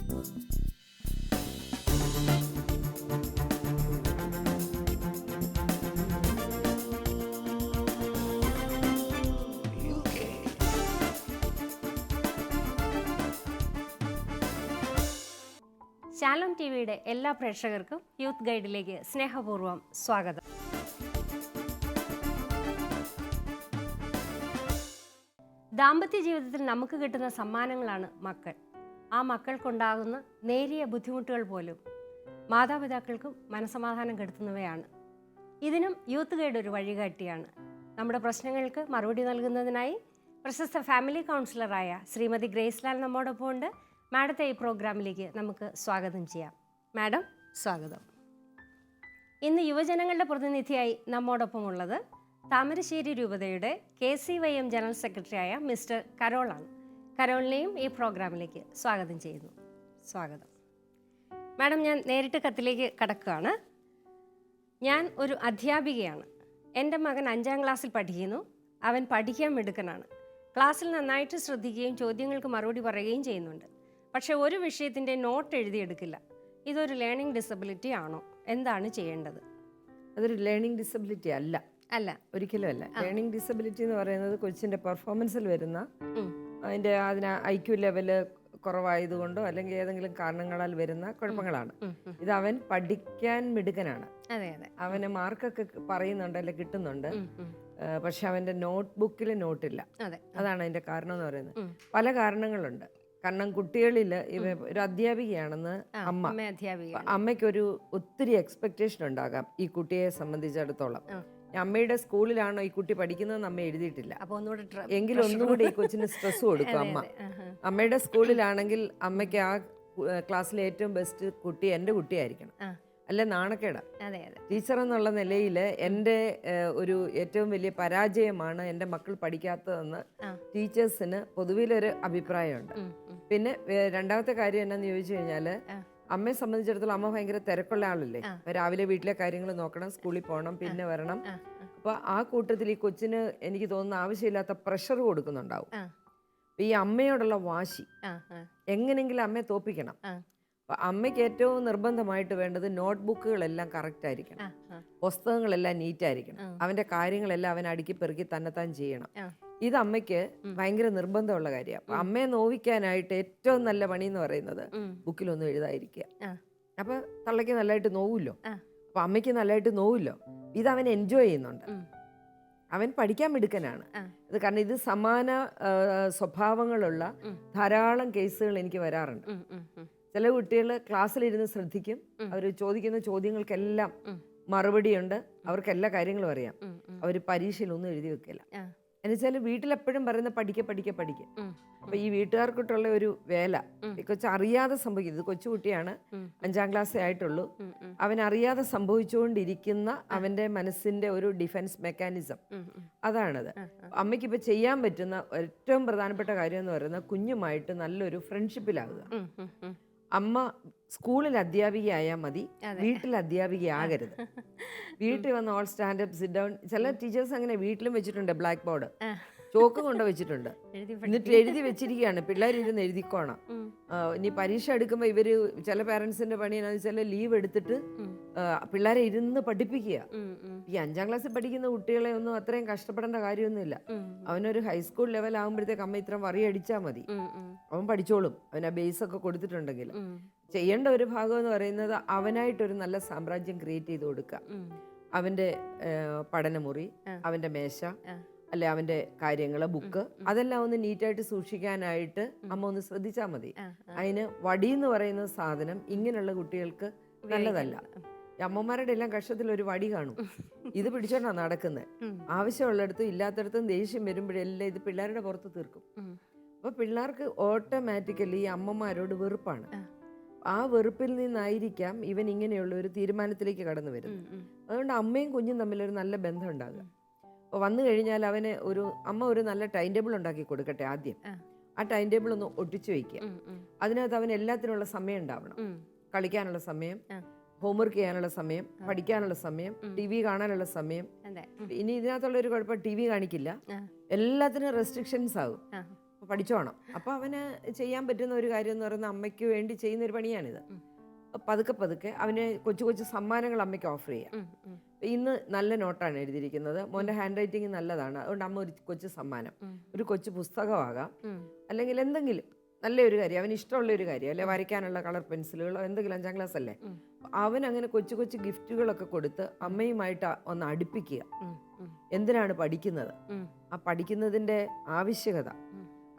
Shalom T വിയുടെ എല്ലാ പ്രേക്ഷകർക്കും യൂത്ത് ഗൈഡിലേക്ക് സ്നേഹപൂർവ്വം സ്വാഗതം. ദാമ്പത്യ ജീവിതത്തിൽ നമുക്ക് കിട്ടുന്ന സമ്മാനങ്ങളാണ് മക്കൾ. ആ മക്കൾക്കുണ്ടാകുന്ന നേരിയ ബുദ്ധിമുട്ടുകൾ പോലും മാതാപിതാക്കൾക്കും മനസമാധാനം കെടുത്തുന്നവയാണ്. ഇതിനും യൂത്ത് ഗൈഡ് ഒരു വഴികാട്ടിയാണ്. നമ്മുടെ പ്രശ്നങ്ങൾക്ക് മറുപടി നൽകുന്നതിനായി പ്രശസ്ത ഫാമിലി കൗൺസിലറായ ശ്രീമതി ഗ്രേസ് ലാൽ നമ്മോടൊപ്പം ഉണ്ട്. മാഡത്തെ ഈ പ്രോഗ്രാമിലേക്ക് നമുക്ക് സ്വാഗതം ചെയ്യാം. മാഡം, സ്വാഗതം. ഇന്ന് യുവജനങ്ങളുടെ പ്രതിനിധിയായി നമ്മോടൊപ്പം ഉള്ളത് താമരശ്ശേരി രൂപതയുടെ KCYM ജനറൽ സെക്രട്ടറിയായ മിസ്റ്റർ കരോളാണ്. കരോളിനെയും ഈ പ്രോഗ്രാമിലേക്ക് സ്വാഗതം ചെയ്യുന്നു. സ്വാഗതം. മാഡം, ഞാൻ നേരിട്ട് കത്തിലേക്ക് കടക്കുകയാണ്. ഞാൻ ഒരു അധ്യാപികയാണ്. എൻ്റെ മകൻ 5ാം ക്ലാസ്സിൽ പഠിക്കുന്നു. അവൻ പഠിക്കാൻ മിടുക്കനാണ്. ക്ലാസ്സിൽ നന്നായിട്ട് ശ്രദ്ധിക്കുകയും ചോദ്യങ്ങൾക്ക് മറുപടി പറയുകയും ചെയ്യുന്നുണ്ട്. പക്ഷെ ഒരു വിഷയത്തിൻ്റെ നോട്ട് എഴുതിയെടുക്കില്ല. ഇതൊരു ലേണിംഗ് ഡിസബിലിറ്റി ആണോ? എന്താണ് ചെയ്യേണ്ടത്? അതൊരു ലേണിംഗ് ഡിസബിലിറ്റി അല്ല. അല്ല, ഒരിക്കലും അല്ല. ലേണിംഗ് ഡിസബിലിറ്റി എന്ന് പറയുന്നത് കൊച്ചിൻ്റെ പെർഫോമൻസിൽ വരുന്ന അതിന് IQ ലെവല് കുറവായതുകൊണ്ടോ അല്ലെങ്കിൽ ഏതെങ്കിലും കാരണങ്ങളാൽ വരുന്ന കുഴപ്പങ്ങളാണ്. ഇത് അവൻ പഠിക്കാൻ മിടുക്കനാണ്. അവന് മാർക്കൊക്കെ പറയുന്നുണ്ട്, അല്ലെ കിട്ടുന്നുണ്ട്. പക്ഷെ അവൻ്റെ നോട്ട്ബുക്കിൽ നോട്ടില്ല. അതാണ് അതിൻ്റെ കാരണം എന്ന് പറയുന്നത്. പല കാരണങ്ങളുണ്ട്. കാരണം കുട്ടികളിൽ ഒരു അധ്യാപികയാണെന്ന് അമ്മയ്ക്കൊരു ഒത്തിരി എക്സ്പെക്റ്റേഷൻ ഉണ്ടാകാം ഈ കുട്ടിയെ സംബന്ധിച്ചിടത്തോളം. അമ്മയുടെ സ്കൂളിലാണോ ഈ കുട്ടി പഠിക്കുന്നതെന്ന് അമ്മ എഴുതിയിട്ടില്ല. എങ്കിലും ഒന്നുകൂടി ഈ കൊച്ചിന് സ്ട്രെസ് കൊടുക്കും അമ്മ. അമ്മയുടെ സ്കൂളിലാണെങ്കിൽ അമ്മയ്ക്ക് ആ ക്ലാസ്സിലെ ഏറ്റവും ബെസ്റ്റ് കുട്ടി എൻ്റെ കുട്ടിയായിരിക്കണം, അല്ലെ നാണക്കേടാ. ടീച്ചർ എന്നുള്ള നിലയിൽ എൻ്റെ ഒരു ഏറ്റവും വലിയ പരാജയമാണ് എൻ്റെ മക്കൾ പഠിക്കാത്തതെന്ന് ടീച്ചേഴ്സിന് പൊതുവിലൊരു അഭിപ്രായമുണ്ട്. പിന്നെ രണ്ടാമത്തെ കാര്യം എന്നാന്ന് ചോദിച്ചു കഴിഞ്ഞാൽ, അമ്മയെ സംബന്ധിച്ചിടത്തോളം അമ്മ ഭയങ്കര തിരക്കുള്ള ആളല്ലേ. രാവിലെ വീട്ടിലെ കാര്യങ്ങൾ നോക്കണം, സ്കൂളിൽ പോകണം, പിന്നെ വരണം. അപ്പോൾ ആ കൂട്ടത്തിൽ ഈ കൊച്ചിന് എനിക്ക് തോന്നുന്ന ആവശ്യമില്ലാത്ത പ്രഷർ കൊടുക്കുന്നുണ്ടാവും. ഈ അമ്മയോടുള്ള വാശി, എങ്ങനെയെങ്കിലും അമ്മയെ തോപ്പിക്കണം. അമ്മയ്ക്ക് ഏറ്റവും നിർബന്ധമായിട്ട് വേണ്ടത് നോട്ട്ബുക്കുകളെല്ലാം കറക്റ്റ് ആയിരിക്കണം, പുസ്തകങ്ങളെല്ലാം നീറ്റായിരിക്കണം, അവൻ്റെ കാര്യങ്ങളെല്ലാം അവൻ അടുക്കി പെറുക്കി തന്നെത്താൻ ചെയ്യണം. ഇത് അമ്മയ്ക്ക് ഭയങ്കര നിർബന്ധമുള്ള കാര്യമാണ്. അപ്പൊ അമ്മയെ നോവിക്കാനായിട്ട് ഏറ്റവും നല്ല പണി എന്ന് പറയുന്നത് ബുക്കിലൊന്നും എഴുതാതിരിക്കുക. അപ്പൊ തള്ളയ്ക്ക് നല്ലതായിട്ട് നോവുമല്ലോ, അപ്പൊ അമ്മയ്ക്ക് നല്ലതായിട്ട് നോവുമല്ലോ. ഇത് അവൻ എൻജോയ് ചെയ്യുന്നുണ്ട്, അവൻ പഠിക്കാൻ മിടുക്കനാണ്. ഇത് കാരണം ഇത് സമാന സ്വഭാവങ്ങളുള്ള ധാരാളം കേസുകൾ എനിക്ക് വരാറുണ്ട്. ചില കുട്ടികൾ ക്ലാസ്സിലിരുന്ന് ശ്രദ്ധിക്കും, അവർ ചോദിക്കുന്ന ചോദ്യങ്ങൾക്കെല്ലാം മറുപടിയുണ്ട്, അവർക്ക് എല്ലാ കാര്യങ്ങളും അറിയാം. അവർ പരീക്ഷയിലൊന്നും എഴുതി വെക്കില്ല. എന്നുവെച്ചാൽ വീട്ടിലെപ്പോഴും പറയുന്ന പഠിക്കുക പഠിക്കുക പഠിക്കുക. അപ്പൊ ഈ വീട്ടുകാർക്കിട്ടുള്ള ഒരു വേല കൊച്ചു അറിയാതെ സംഭവിക്കുന്നത്. കൊച്ചുകുട്ടിയാണ്, 5ാം ക്ലാസ്സേ ആയിട്ടുള്ളൂ. അവൻ അറിയാതെ സംഭവിച്ചുകൊണ്ടിരിക്കുന്ന അവന്റെ മനസ്സിന്റെ ഒരു ഡിഫൻസ് മെക്കാനിസം അതാണത്. അമ്മയ്ക്കിപ്പോൾ ചെയ്യാൻ പറ്റുന്ന ഏറ്റവും പ്രധാനപ്പെട്ട കാര്യം എന്ന് പറയുന്നത് കുഞ്ഞുമായിട്ട് നല്ലൊരു ഫ്രണ്ട്ഷിപ്പിലാകുക. അമ്മ സ്കൂളിൽ അധ്യാപികയായാൽ മതി, വീട്ടിൽ അധ്യാപികയാകരുത്. വീട്ടിൽ വന്ന് all stand up, sit down. ചില ടീച്ചേഴ്സ് അങ്ങനെ വീട്ടിലും വെച്ചിട്ടുണ്ട്, ബ്ലാക്ക് ബോർഡ് ചോക്ക് കൊണ്ട് വെച്ചിട്ടുണ്ട്, എന്നിട്ട് എഴുതി വെച്ചിരിക്കുകയാണ്, പിള്ളേരിരുന്ന് എഴുതിക്കോണം. ഇനി പരീക്ഷ എടുക്കുമ്പോൾ ഇവര് ചില പാരന്റ്സിന്റെ പണി എന്താണെന്ന് വെച്ചാൽ ലീവ് എടുത്തിട്ട് പിള്ളേരെ ഇരുന്ന് പഠിപ്പിക്കുക. ഈ 5ാം ക്ലാസ്സിൽ പഠിക്കുന്ന കുട്ടികളെ ഒന്നും അത്രയും കഷ്ടപ്പെടേണ്ട കാര്യമൊന്നുമില്ല. അവനൊരു ഹൈസ്കൂൾ ലെവൽ ആകുമ്പോഴത്തേക്ക് അമ്മ ഇത്ര വറി അടിച്ചാൽ മതി, അവൻ പഠിച്ചോളും. അവൻ ആ ബേസ് ഒക്കെ കൊടുത്തിട്ടുണ്ടെങ്കിൽ ചെയ്യേണ്ട ഒരു ഭാഗം എന്ന് പറയുന്നത് അവനായിട്ടൊരു നല്ല സാമ്രാജ്യം ക്രിയേറ്റ് ചെയ്ത് കൊടുക്കുക. അവന്റെ പഠനമുറി, അവന്റെ മേശ, അല്ലെ അവന്റെ കാര്യങ്ങള്, ബുക്ക്, അതെല്ലാം ഒന്ന് നീറ്റായിട്ട് സൂക്ഷിക്കാനായിട്ട് അമ്മ ഒന്ന് ശ്രദ്ധിച്ചാൽ മതി. അതിന് വടി എന്ന് പറയുന്ന സാധനം ഇങ്ങനെയുള്ള കുട്ടികൾക്ക് നല്ലതല്ല. അമ്മമാരുടെ എല്ലാം കഷ്ടത്തിൽ ഒരു വടി കാണും, ഇത് പിടിച്ചോണ്ടാണ് നടക്കുന്നത്. ആവശ്യമുള്ളിടത്തും ഇല്ലാത്തടത്തും ദേഷ്യം വരുമ്പോഴെല്ലാം ഇത് പിള്ളേരുടെ പുറത്ത് തീർക്കും. അപ്പൊ പിള്ളേർക്ക് ഓട്ടോമാറ്റിക്കലി ഈ അമ്മമാരോട് വെറുപ്പാണ്. ആ വെറുപ്പിൽ നിന്നായിരിക്കാം ഇവൻ ഇങ്ങനെയുള്ള ഒരു തീരുമാനത്തിലേക്ക് കടന്നു വരുന്നത്. അതുകൊണ്ട് അമ്മയും കുഞ്ഞും തമ്മിലൊരു നല്ല ബന്ധം ഉണ്ടാകുക. അപ്പോൾ വന്നു കഴിഞ്ഞാൽ അവന് അമ്മ ഒരു നല്ല ടൈം ടേബിൾ ഉണ്ടാക്കി കൊടുക്കട്ടെ ആദ്യം. ആ ടൈം ടേബിൾ ഒന്ന് ഒട്ടിച്ചു വയ്ക്കുക. അതിനകത്ത് അവന് എല്ലാത്തിനുള്ള സമയം ഉണ്ടാവണം. കളിക്കാനുള്ള സമയം, ഹോംവർക്ക് ചെയ്യാനുള്ള സമയം, പഠിക്കാനുള്ള സമയം, TV കാണാനുള്ള സമയം. ഇനി ഇതിനകത്തുള്ള ഒരു കുഴപ്പം, TV കാണിക്കില്ല, എല്ലാത്തിനും റെസ്ട്രിക്ഷൻസ് ആകും. പഠിച്ചോണം. അപ്പോൾ അവന് ചെയ്യാൻ പറ്റുന്ന ഒരു കാര്യം എന്ന് പറയുന്നത് അമ്മയ്ക്ക് വേണ്ടി ചെയ്യുന്ന ഒരു പണിയാണിത്. പതുക്കെ പതുക്കെ അവന് കൊച്ചു കൊച്ചു സമ്മാനങ്ങൾ അമ്മയ്ക്ക് ഓഫർ ചെയ്യാം. ഇന്ന് നല്ല നോട്ടാണ് എഴുതിയിരിക്കുന്നത്, മോൻ്റെ ഹാൻഡ് റൈറ്റിംഗ് നല്ലതാണ്, അതുകൊണ്ട് അമ്മ ഒരു കൊച്ചു സമ്മാനം, ഒരു കൊച്ചു പുസ്തകമാകാം, അല്ലെങ്കിൽ എന്തെങ്കിലും നല്ലൊരു കാര്യം, അവന് ഇഷ്ടമുള്ള ഒരു കാര്യം, അല്ലെ വരയ്ക്കാനുള്ള കളർ പെൻസിലുകളോ എന്തെങ്കിലും. 5ാം ക്ലാസ് അല്ലേ, അവൻ അങ്ങനെ കൊച്ചു കൊച്ചു ഗിഫ്റ്റുകളൊക്കെ കൊടുത്ത് അമ്മയുമായിട്ട് ഒന്ന് അടുപ്പിക്കുക. എന്തിനാണ് പഠിക്കുന്നത്, ആ പഠിക്കുന്നതിൻ്റെ ആവശ്യകത,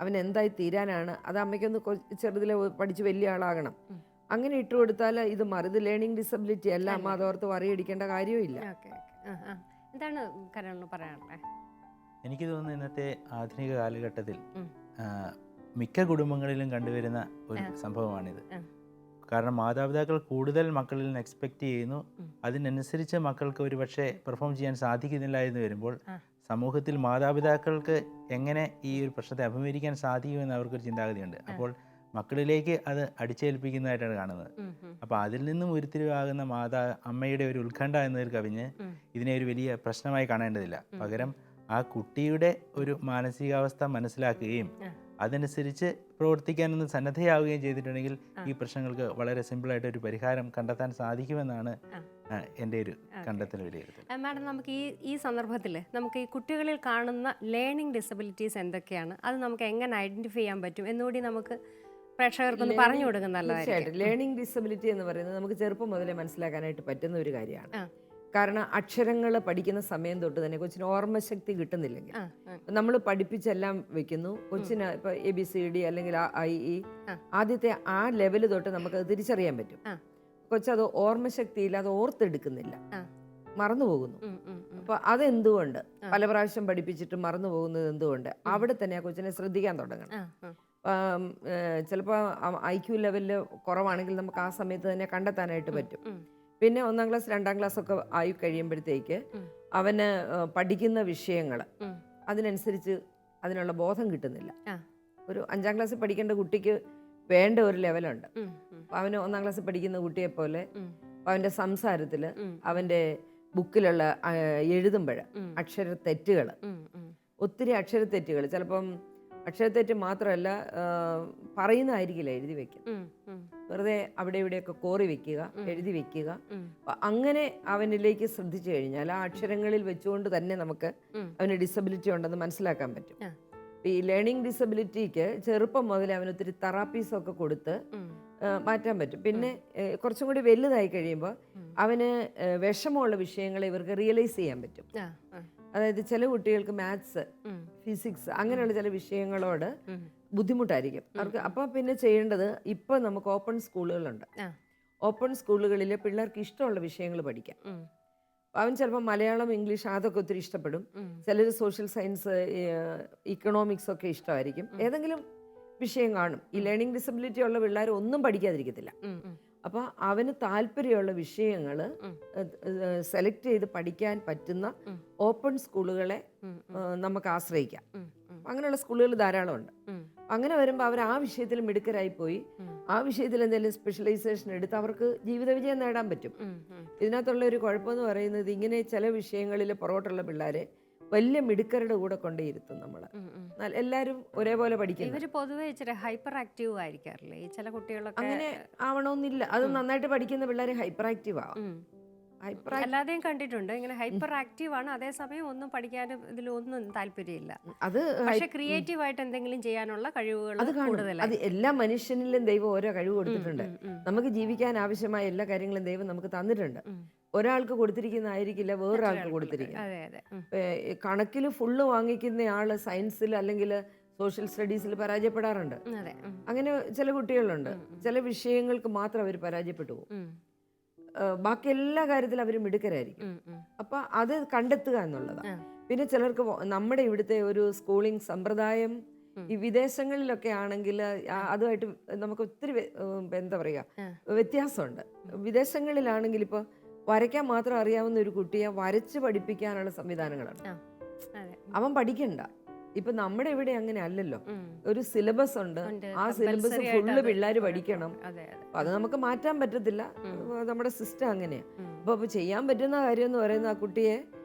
അവൻ എന്തായി തീരാനാണ്, അത് അമ്മയ്ക്കൊന്ന് ചെറുതിലെ പഠിച്ച് വലിയ ആളാകണം, അങ്ങനെ ഇട്ട് കൊടുത്താൽ ഇത് ഇത് ലേണിംഗ് ഡിസബിലിറ്റി അല്ല. അമ്മ അതോർത്ത് വറിയടിക്കേണ്ട കാര്യമില്ല. എന്താണ് കരണ് പറയാനുള്ളത്? എനിക്ക് തോന്നുന്നു ഇന്നത്തെ ആധുനിക കാലഘട്ടത്തിൽ മിക്ക കുടുംബങ്ങളിലും കണ്ടുവരുന്ന ഒരു സംഭവമാണിത്. കാരണം മാതാപിതാക്കൾ കൂടുതൽ മക്കളിൽ നിന്ന് എക്സ്പെക്റ്റ് ചെയ്യുന്നു, അതിനനുസരിച്ച് മക്കൾക്ക് ഒരു പക്ഷേ പെർഫോം ചെയ്യാൻ സാധിക്കുന്നില്ല എന്ന് വരുമ്പോൾ സമൂഹത്തിൽ മാതാപിതാക്കൾക്ക് എങ്ങനെ ഈ ഒരു പ്രശ്നത്തെ അഭിമുഖീകരിക്കാൻ സാധിക്കുമെന്ന് അവർക്കൊരു ചിന്താഗതിയുണ്ട്. അപ്പോൾ മക്കളിലേക്ക് അത് അടിച്ചേൽപ്പിക്കുന്നതായിട്ടാണ് കാണുന്നത്. അപ്പോൾ അതിൽ നിന്നും ഉരുത്തിരിവാകുന്ന അമ്മയുടെ ഒരു ഉത്കണ്ഠ എന്നതിൽ കവിഞ്ഞ് ഇതിനെ ഒരു വലിയ പ്രശ്നമായി കാണേണ്ടതില്ല. പകരം ആ കുട്ടിയുടെ ഒരു മാനസികാവസ്ഥ മനസ്സിലാക്കുകയും അതനുസരിച്ച് പ്രവർത്തിക്കാനൊന്ന് സന്നദ്ധയാവുകയും ചെയ്തിട്ടുണ്ടെങ്കിൽ ഈ പ്രശ്നങ്ങൾക്ക് വളരെ സിമ്പിളായിട്ട് ഒരു പരിഹാരം കണ്ടെത്താൻ സാധിക്കുമെന്നാണ് എൻ്റെ ഒരു കണ്ടെത്തൽ വിലയിരുത്തൽ. മാഡം, നമുക്ക് ഈ സന്ദർഭത്തിൽ നമുക്ക് ഈ കുട്ടികളിൽ കാണുന്ന ലേണിംഗ് ഡിസബിലിറ്റീസ് എന്തൊക്കെയാണ്, അത് നമുക്ക് എങ്ങനെ ഐഡന്റിഫൈ ചെയ്യാൻ പറ്റും എന്നുകൂടി നമുക്ക് പ്രേക്ഷകർക്കൊന്ന് പറഞ്ഞു കൊടുക്കുന്ന നല്ലതായിരിക്കും. ലേണിംഗ് ഡിസബിലിറ്റി എന്ന് പറയുന്നത് നമുക്ക് ചെറുപ്പം മുതലേ മനസ്സിലാക്കാനായിട്ട് പറ്റുന്ന ഒരു കാര്യമാണ്. കാരണം അക്ഷരങ്ങൾ പഠിക്കുന്ന സമയം തൊട്ട് തന്നെ കൊച്ചിന് ഓർമ്മശക്തി കിട്ടുന്നില്ലെങ്കിൽ നമ്മൾ പഠിപ്പിച്ചെല്ലാം വെക്കുന്നു. കൊച്ചിന് ഇപ്പൊ ABCD അല്ലെങ്കിൽ IE ആദ്യത്തെ ആ ലെവല് തൊട്ട് നമുക്കത് തിരിച്ചറിയാൻ പറ്റും. കൊച്ചത് ഓർമ്മശക്തി ഇല്ലാതെ ഓർത്തെടുക്കുന്നില്ല, മറന്നുപോകുന്നു. അപ്പൊ അതെന്തുകൊണ്ട്, പല പ്രാവശ്യം പഠിപ്പിച്ചിട്ട് മറന്നു പോകുന്നത് എന്തുകൊണ്ട്? അവിടെ തന്നെ ആ കൊച്ചിനെ ശ്രദ്ധിക്കാൻ തുടങ്ങണം. ചിലപ്പോൾ IQ ലെവലിൽ കുറവാണെങ്കിൽ നമുക്ക് ആ സമയത്ത് തന്നെ കണ്ടെത്താനായിട്ട് പറ്റും. പിന്നെ 1ാം ക്ലാസ് 2ാം ക്ലാസ് ഒക്കെ ആയി കഴിയുമ്പോഴത്തേക്ക് അവന് പഠിക്കുന്ന വിഷയങ്ങൾ അതിനനുസരിച്ച് അതിനുള്ള ബോധം കിട്ടുന്നില്ല. ഒരു 5ാം ക്ലാസ്സിൽ പഠിക്കേണ്ട കുട്ടിക്ക് വേണ്ട ഒരു ലെവലുണ്ട്. അവന് 1ാം ക്ലാസ്സിൽ പഠിക്കുന്ന കുട്ടിയെ പോലെ അവൻ്റെ സംസാരത്തിൽ, അവൻ്റെ ബുക്കിലുള്ള എഴുതുമ്പോൾ അക്ഷരത്തെറ്റുകൾ, ഒത്തിരി അക്ഷരത്തെറ്റുകൾ, ചിലപ്പം അക്ഷരത്തെറ്റ് മാത്രമല്ല പറയുന്നതായിരിക്കില്ല എഴുതി വെക്കും, വെറുതെ അവിടെ ഇവിടെയൊക്കെ കോറി വെക്കുക, എഴുതി വെക്കുക. അങ്ങനെ അവനിലേക്ക് ശ്രദ്ധിച്ചു കഴിഞ്ഞാൽ ആ അക്ഷരങ്ങളിൽ വെച്ചുകൊണ്ട് തന്നെ നമുക്ക് അവന് ഡിസബിലിറ്റി ഉണ്ടെന്ന് മനസ്സിലാക്കാൻ പറ്റും. ഈ ലേണിംഗ് ഡിസബിലിറ്റിക്ക് ചെറുപ്പം മുതലേ അവനൊത്തിരി തെറാപ്പീസൊക്കെ കൊടുത്ത് മാറ്റാൻ പറ്റും. പിന്നെ കുറച്ചും കൂടി വലുതായി കഴിയുമ്പോൾ അവന് വിഷമമുള്ള വിഷയങ്ങളെ ഇവർക്ക് റിയലൈസ് ചെയ്യാൻ പറ്റും. അതായത് ചില കുട്ടികൾക്ക് മാത്സ്, ഫിസിക്സ് അങ്ങനെയുള്ള ചില വിഷയങ്ങളോട് ബുദ്ധിമുട്ടായിരിക്കും അവർക്ക്. അപ്പോൾ പിന്നെ ചെയ്യേണ്ടത്, ഇപ്പം നമുക്ക് ഓപ്പൺ സ്കൂളുകളുണ്ട്. ഓപ്പൺ സ്കൂളുകളിൽ പിള്ളേർക്ക് ഇഷ്ടമുള്ള വിഷയങ്ങൾ പഠിക്കാം. അവൻ ചിലപ്പോൾ മലയാളം, ഇംഗ്ലീഷ് അതൊക്കെ ഒത്തിരി ഇഷ്ടപ്പെടും. ചിലർ സോഷ്യൽ സയൻസ്, ഇക്കണോമിക്സ് ഒക്കെ ഇഷ്ടമായിരിക്കും. ഏതെങ്കിലും വിഷയം കാണും. ഈ ലേണിംഗ് ഡിസബിലിറ്റി ഉള്ള പിള്ളേർ ഒന്നും പഠിക്കാതിരിക്കത്തില്ല. അപ്പോൾ അവന് താല്പര്യമുള്ള വിഷയങ്ങൾ സെലക്ട് ചെയ്ത് പഠിക്കാൻ പറ്റുന്ന ഓപ്പൺ സ്കൂളുകളെ നമുക്ക് ആശ്രയിക്കാം. അങ്ങനെയുള്ള സ്കൂളുകൾ ധാരാളമുണ്ട്. അങ്ങനെ വരുമ്പോൾ അവർ ആ വിഷയത്തിൽ മിടുക്കരായി പോയി ആ വിഷയത്തിൽ എന്തെങ്കിലും സ്പെഷ്യലൈസേഷൻ എടുത്ത് അവർക്ക് ജീവിത വിജയം നേടാൻ പറ്റും. ഇതിനകത്തുള്ള ഒരു കുഴപ്പമെന്ന് പറയുന്നത്, ഇങ്ങനെ ചില വിഷയങ്ങളിൽ പുറകോട്ടുള്ള പിള്ളേരെ വലിയ മിടുക്കരുടെ കൂടെ കൊണ്ടേയിരുത്തും നമ്മൾ. എല്ലാവരും ഒരേപോലെ പഠിക്കും. ഇവര് പൊതുവെ ഇച്ചിരി ഹൈപ്പർ ആക്റ്റീവ് ആയിരിക്കാറില്ലേ ഈ ചില കുട്ടികളൊക്കെ? അങ്ങനെ ആവണമെന്നില്ല. അത് നന്നായിട്ട് പഠിക്കുന്ന പിള്ളേരെ ഹൈപ്പർ ആക്റ്റീവ് ആവും. അല്ലാതെയും കണ്ടിട്ടുണ്ട് ഇങ്ങനെ ഹൈപ്പർ ആക്റ്റീവ് ആണ്, അതേസമയം ഒന്നും പഠിക്കാനും ഇതിലൊന്നും താല്പര്യമില്ല. അത് പക്ഷെ ക്രിയേറ്റീവ് ആയിട്ട് എന്തെങ്കിലും ചെയ്യാനുള്ള കഴിവുകൾ കൂടുതലാണ്. അത് എല്ലാ മനുഷ്യനിലും ദൈവം ഓരോ കഴിവ് കൊടുത്തിട്ടുണ്ട്. നമുക്ക് ജീവിക്കാൻ ആവശ്യമായ എല്ലാ കാര്യങ്ങളും ദൈവം നമുക്ക് തന്നിട്ടുണ്ട്. ഒരാൾക്ക് കൊടുത്തിരിക്കുന്നതായിരിക്കില്ല വേറൊരാൾക്ക് കൊടുത്തിരിക്കുന്നത്. കണക്കിൽ ഫുള്ള് വാങ്ങിക്കുന്ന ആള് സയൻസിൽ അല്ലെങ്കിൽ സോഷ്യൽ സ്റ്റഡീസിൽ പരാജയപ്പെടാറുണ്ട്. അങ്ങനെ ചില കുട്ടികളുണ്ട്. ചില വിഷയങ്ങൾക്ക് മാത്രം അവർ പരാജയപ്പെട്ടു പോകും. ബാക്കി എല്ലാ കാര്യത്തിലും അവർ മിടുക്കരായിരിക്കും. അപ്പൊ അത് കണ്ടെത്തുക എന്നുള്ളതാണ്. പിന്നെ ചിലർക്ക് നമ്മുടെ ഇവിടുത്തെ ഒരു സ്കൂളിംഗ് സമ്പ്രദായം ഈ വിദേശങ്ങളിലൊക്കെ ആണെങ്കിൽ അതുമായിട്ട് നമുക്ക് ഒത്തിരി എന്താ പറയുക വ്യത്യാസമുണ്ട്. വിദേശങ്ങളിലാണെങ്കിൽ ഇപ്പോൾ വരയ്ക്കാൻ മാത്രം അറിയാവുന്ന ഒരു കുട്ടിയെ വരച്ച് പഠിപ്പിക്കാനുള്ള സംവിധാനങ്ങളാണ്. അവൻ പഠിക്കണ്ട. ഇപ്പൊ നമ്മുടെ ഇവിടെ അങ്ങനെ അല്ലല്ലോ. ഒരു സിലബസ് ഉണ്ട്. ആ സിലബസ് ഫുള്ള് പിള്ളേർ പഠിക്കണം. അത് നമുക്ക് മാറ്റാൻ പറ്റത്തില്ല. നമ്മുടെ സിസ്റ്റം അങ്ങനെയാ. അപ്പൊ ചെയ്യാൻ പറ്റുന്ന കാര്യം എന്ന് പറയുന്നത്, ആ കുട്ടിയെ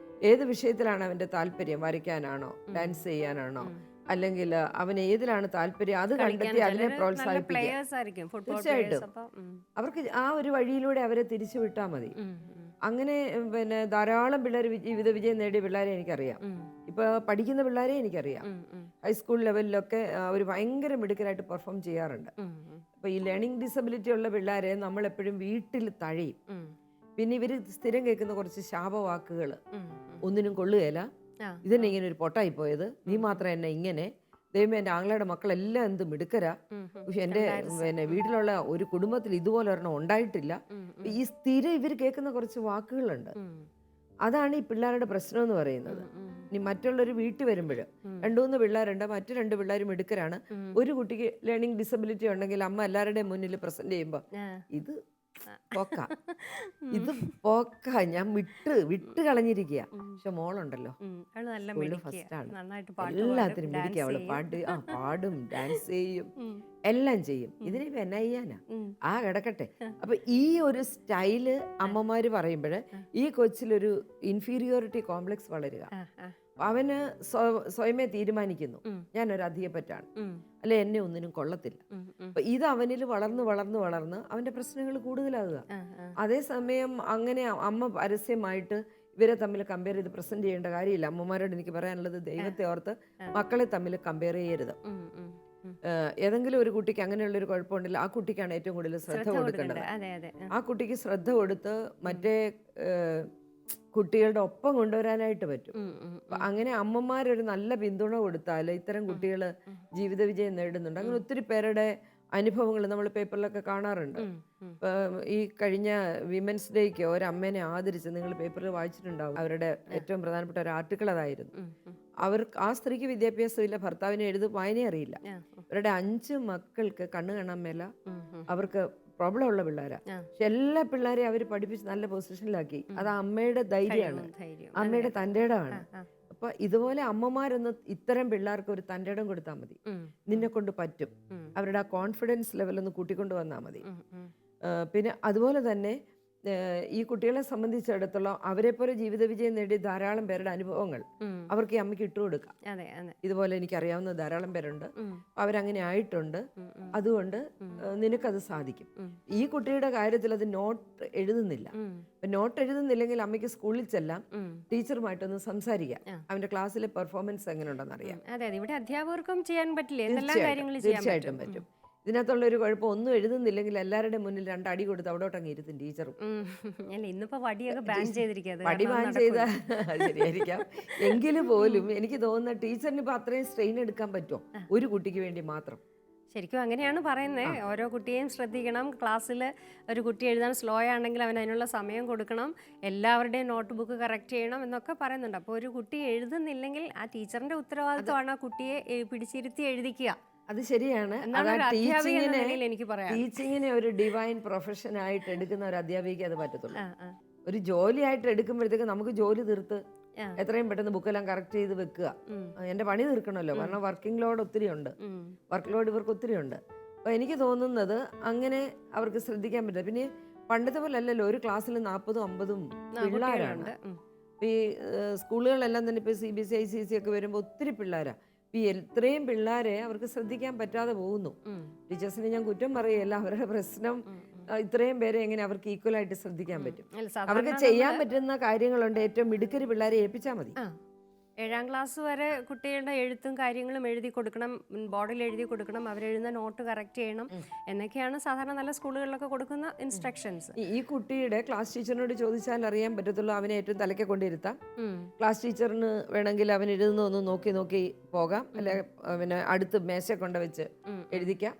ഏത് വിഷയത്തിലാണ് അവന്റെ താല്പര്യം, വരയ്ക്കാനാണോ, ഡാൻസ് ചെയ്യാനാണോ, അല്ലെങ്കിൽ അവന് ഏതിലാണ് താല്പര്യം അത് കണ്ടെത്തി അതിനെ പ്രോത്സാഹിപ്പിക്കുക. പ്ലേയേഴ്സ് ആയിരിക്കും, ഫുട്ബോൾ തീർച്ചയായിട്ടും. പ്ലേയേഴ്സ്. അപ്പം അവർക്ക് ആ ഒരു വഴിയിലൂടെ അവരെ തിരിച്ചു വിട്ടാൽ മതി. അങ്ങനെ പിന്നെ ധാരാളം പിള്ളേർ ജീവിത വിജയം നേടിയ പിള്ളേരെ എനിക്കറിയാം. ഇപ്പോൾ പഠിക്കുന്ന പിള്ളേരെ എനിക്കറിയാം. ഹൈസ്കൂൾ ലെവലിലൊക്കെ അവർ ഭയങ്കര മിടുക്കരായിട്ട് പെർഫോം ചെയ്യാറുണ്ട്. അപ്പോൾ ഈ ലേണിംഗ് ഡിസബിലിറ്റി ഉള്ള പിള്ളേരെ നമ്മളെപ്പോഴും വീട്ടിൽ തഴയും. പിന്നെ ഇവർ സ്ഥിരം കേൾക്കുന്ന കുറച്ച് ശാപവാക്കുകൾ, ഒന്നിനും കൊള്ളുകയില്ല, ഇതെന്നെ ഇങ്ങനെ ഒരു പൊട്ടായി പോയത്, നീ മാത്രം എന്നെ ഇങ്ങനെ, ദൈവമേ എൻ്റെ ആങ്ങളുടെ മക്കളെല്ലാം എന്ത് മിടുക്കരാ, പക്ഷെ എൻ്റെ പിന്നെ വീട്ടിലുള്ള ഒരു കുടുംബത്തിൽ ഇതുപോലെ ഒരെണ്ണം ഉണ്ടായിട്ടില്ല. ഈ സ്ഥിരം ഇവർ കേൾക്കുന്ന കുറച്ച് വാക്കുകളുണ്ട്. അതാണ് ഈ പിള്ളേരുടെ പ്രശ്നം എന്ന് പറയുന്നത്. ഇനി മറ്റുള്ളൊരു വീട്ടിൽ വരുമ്പോൾ 2-3 പിള്ളേരുണ്ട്, മറ്റു 2 പിള്ളേരും മിടുക്കരാണ്. ഒരു കുട്ടിക്ക് ലേണിംഗ് ഡിസബിലിറ്റി ഉണ്ടെങ്കിൽ അമ്മ എല്ലാവരുടെയും മുന്നിൽ പ്രസന്റ് ചെയ്യുമ്പോൾ ഇത് പോക്ക, ഇത് പോക്ക, ഞാൻ വിട്ട് കളഞ്ഞിരിക്കുക. പക്ഷെ മോളുണ്ടല്ലോ ഫസ്റ്റാണ്, എല്ലാത്തിനും മിടിക്കുക. അവള് പാടും, ഡാൻസ് ചെയ്യും, എല്ലാം ചെയ്യും. ഇതിനെ എന്നാ ചെയ്യാനാ, കിടക്കട്ടെ. അപ്പൊ ഈ ഒരു സ്റ്റൈല് അമ്മമാര് പറയുമ്പോൾ ഈ കൊച്ചിലൊരു ഇൻഫീരിയോറിറ്റി കോംപ്ലക്സ് വളരുക. അവന് സ്വയമേ തീരുമാനിക്കുന്നു ഞാനൊരു അധികപ്പറ്റാണ്, അല്ലെ എന്നെ ഒന്നിനും കൊള്ളത്തില്ല. അപ്പൊ ഇത് അവനിൽ വളർന്ന് അവന്റെ പ്രശ്നങ്ങൾ കൂടുതലാകുക. അതേസമയം അങ്ങനെ അമ്മ പരസ്യമായിട്ട് ഇവരെ തമ്മിൽ കമ്പയർ ചെയ്ത് പ്രസന്റ് ചെയ്യേണ്ട കാര്യമില്ല. അമ്മമാരോട് എനിക്ക് പറയാനുള്ളത്, ദൈവത്തെ ഓർത്ത് മക്കളെ തമ്മിൽ കമ്പയർ ചെയ്യരുത്. ഏതെങ്കിലും ഒരു കുട്ടിക്ക് അങ്ങനെയുള്ള ഒരു കുഴപ്പമുണ്ടെങ്കിൽ ആ കുട്ടിക്കാണ് ഏറ്റവും കൂടുതൽ ശ്രദ്ധ കൊടുക്കേണ്ടത്. ആ കുട്ടിക്ക് ശ്രദ്ധ കൊടുത്ത് മറ്റേ കുട്ടികളുടെ ഒപ്പം കൊണ്ടുവരാനായിട്ട് പറ്റും. അങ്ങനെ അമ്മമാരൊരു നല്ല പിന്തുണ കൊടുത്താൽ ഇത്തരം കുട്ടികൾ ജീവിത വിജയം നേടുന്നുണ്ട്. അങ്ങനെ ഒത്തിരി പേരുടെ അനുഭവങ്ങൾ നമ്മൾ പേപ്പറിലൊക്കെ കാണാറുണ്ട്. ഈ കഴിഞ്ഞ വിമൻസ് ഡേക്ക് ഒരമ്മേനെ ആദരിച്ച് നിങ്ങൾ പേപ്പറിൽ വായിച്ചിട്ടുണ്ടാവും. അവരുടെ ഏറ്റവും പ്രധാനപ്പെട്ട ഒരു ആർട്ടിക്കിൾ അതായിരുന്നു. ആ സ്ത്രീക്ക് വിദ്യാഭ്യാസമില്ല, ഭർത്താവിനെ വായന അറിയില്ല. അവരുടെ 5 മക്കൾക്ക് കണ്ണ് കാണാൻ മേല, അവർക്ക് പ്രോബ്ലം ഉള്ള പിള്ളേരാ. പക്ഷെ എല്ലാ പിള്ളേരെയും അവർ പഠിപ്പിച്ച് നല്ല പൊസിഷനിലാക്കി. അത് അമ്മയുടെ ധൈര്യമാണ്, അമ്മയുടെ തൻ്റെടമാണ്. അപ്പൊ ഇതുപോലെ അമ്മമാരൊന്ന് ഇത്തരം പിള്ളേർക്ക് ഒരു തൻ്റെടം കൊടുത്താൽ മതി. നിന്നെ കൊണ്ട് പറ്റും, അവരുടെ ആ കോൺഫിഡൻസ് ലെവൽ ഒന്ന് കൂട്ടിക്കൊണ്ട് വന്നാൽ മതി. പിന്നെ അതുപോലെ തന്നെ ഈ കുട്ടികളെ സംബന്ധിച്ചിടത്തോളം അവരെ പോലെ ജീവിത വിജയം നേടിയ ധാരാളം പേരുടെ അനുഭവങ്ങൾ അവർക്ക് ഈ അമ്മയ്ക്ക് ഇട്ടുകൊടുക്കാം. ഇതുപോലെ എനിക്കറിയാവുന്ന ധാരാളം പേരുണ്ട്, അവരങ്ങനെ ആയിട്ടുണ്ട്. അതുകൊണ്ട് നിനക്കത് സാധിക്കും. ഈ കുട്ടിയുടെ കാര്യത്തിൽ അത് നോട്ട് എഴുതുന്നില്ല. നോട്ട് എഴുതുന്നില്ലെങ്കിൽ അമ്മയ്ക്ക് സ്കൂളിൽ ചെല്ലാം, ടീച്ചറുമായിട്ടൊന്ന് സംസാരിക്കാം, അവന്റെ ക്ലാസ്സിലെ പെർഫോമൻസ് എങ്ങനെ ഉണ്ടെന്ന് അറിയാം. ഇവിടെ അധ്യാപകർക്കും ചെയ്യാൻ പറ്റില്ല, തീർച്ചയായിട്ടും പറ്റും. ഇതിനകത്തുള്ള ഒരു കുഴപ്പം, ഒന്നും എഴുതുന്നില്ലെങ്കിൽ എല്ലാവരുടെ മുന്നിൽ 2 അടി കൊടുത്ത് അവിടോട്ടങ്ങ് ഇരുത്തും ടീച്ചറും. വടി ബാൻ ചെയ്താൽ ശരിയായിരിക്കാം. എങ്കിലും പോലും എനിക്ക് തോന്നുന്ന ടീച്ചറിന് ഇപ്പൊ അത്രയും സ്ട്രെയിൻ എടുക്കാൻ പറ്റുമോ ഒരു കുട്ടിക്ക് വേണ്ടി മാത്രം? ശരിക്കും അങ്ങനെയാണ് പറയുന്നത്. ഓരോ കുട്ടിയെയും ശ്രദ്ധിക്കണം. ക്ലാസ്സിൽ ഒരു കുട്ടി എഴുതാൻ സ്ലോ ആണെങ്കിൽ അവൻ അതിനുള്ള സമയം കൊടുക്കണം, എല്ലാവരുടെയും നോട്ട് ബുക്ക് കറക്റ്റ് ചെയ്യണം എന്നൊക്കെ പറയുന്നുണ്ട്. അപ്പോൾ ഒരു കുട്ടി എഴുതുന്നില്ലെങ്കിൽ ആ ടീച്ചറിന്റെ ഉത്തരവാദിത്വമാണ് ആ കുട്ടിയെ പിടിച്ചിരുത്തി എഴുതിക്കുക. അത് ശരിയാണ്. ടീച്ചിങ്ങിനെ ഒരു ഡിവൈൻ പ്രൊഫഷൻ ആയിട്ട് എടുക്കുന്ന ഒരു അധ്യാപികയ്ക്ക് അത് പറ്റത്തുള്ളൂ. ഒരു ജോലിയായിട്ട് എടുക്കുമ്പോഴത്തേക്ക് നമുക്ക് ജോലി തീർത്ത് എത്രയും പെട്ടെന്ന് ബുക്കെല്ലാം കറക്റ്റ് ചെയ്ത് വെക്കുക. എന്റെ പണി തീർക്കണമല്ലോ, കാരണം വർക്കിംഗ് ലോഡ് ഒത്തിരി ഉണ്ട്, വർക്ക് ലോഡ് ഇവർക്ക് ഒത്തിരി ഉണ്ട്. അപ്പൊ എനിക്ക് തോന്നുന്നത് അങ്ങനെ അവർക്ക് ശ്രദ്ധിക്കാൻ പറ്റില്ല. പിന്നെ പണ്ടത്തെ പോലെ അല്ലല്ലോ, ഒരു ക്ലാസ്സിൽ 40-50 പിള്ളേരാണ്. ഈ സ്കൂളുകളെല്ലാം തന്നെ ഇപ്പൊ CBSE ICSE ഒക്കെ വരുമ്പോൾ ഒത്തിരി പിള്ളേരാ. ഈ ഇത്രയും പിള്ളേരെ അവർക്ക് ശ്രദ്ധിക്കാൻ പറ്റാതെ പോകുന്നു. ടീച്ചേഴ്സിനെ ഞാൻ കുറ്റം പറയല്ല, അവരുടെ പ്രശ്നം ഇത്രയും പേരെ എങ്ങനെ അവർക്ക് ഈക്വൽ ആയിട്ട് ശ്രദ്ധിക്കാൻ പറ്റും? അവർക്ക് ചെയ്യാൻ പറ്റുന്ന കാര്യങ്ങളുണ്ട്. ഏറ്റവും മിടുക്കര് പിള്ളേരെ ഏൽപ്പിച്ചാൽ മതി. 7ാം ക്ലാസ് വരെ കുട്ടികളുടെ എഴുത്തും കാര്യങ്ങളും എഴുതി കൊടുക്കണം, ബോർഡിൽ എഴുതി കൊടുക്കണം, അവരെഴുതുന്ന നോട്ട് കറക്റ്റ് ചെയ്യണം എന്നൊക്കെയാണ് സാധാരണ നല്ല സ്കൂളുകളിലൊക്കെ കൊടുക്കുന്ന ഇൻസ്ട്രക്ഷൻസ്. ഈ കുട്ടിയുടെ ക്ലാസ് ടീച്ചറിനോട് ചോദിച്ചാൽ അറിയാൻ പറ്റത്തുള്ളൂ. അവനെ ഏറ്റവും തലയ്ക്ക് കൊണ്ടിരുത്താം. ക്ലാസ് ടീച്ചറിന് വേണമെങ്കിൽ അവൻ എഴുതുന്നൊന്ന് നോക്കി പോകാം, അല്ലെ പിന്നെ അടുത്ത് മേശ കൊണ്ടുവച്ച് എഴുതിക്കാം.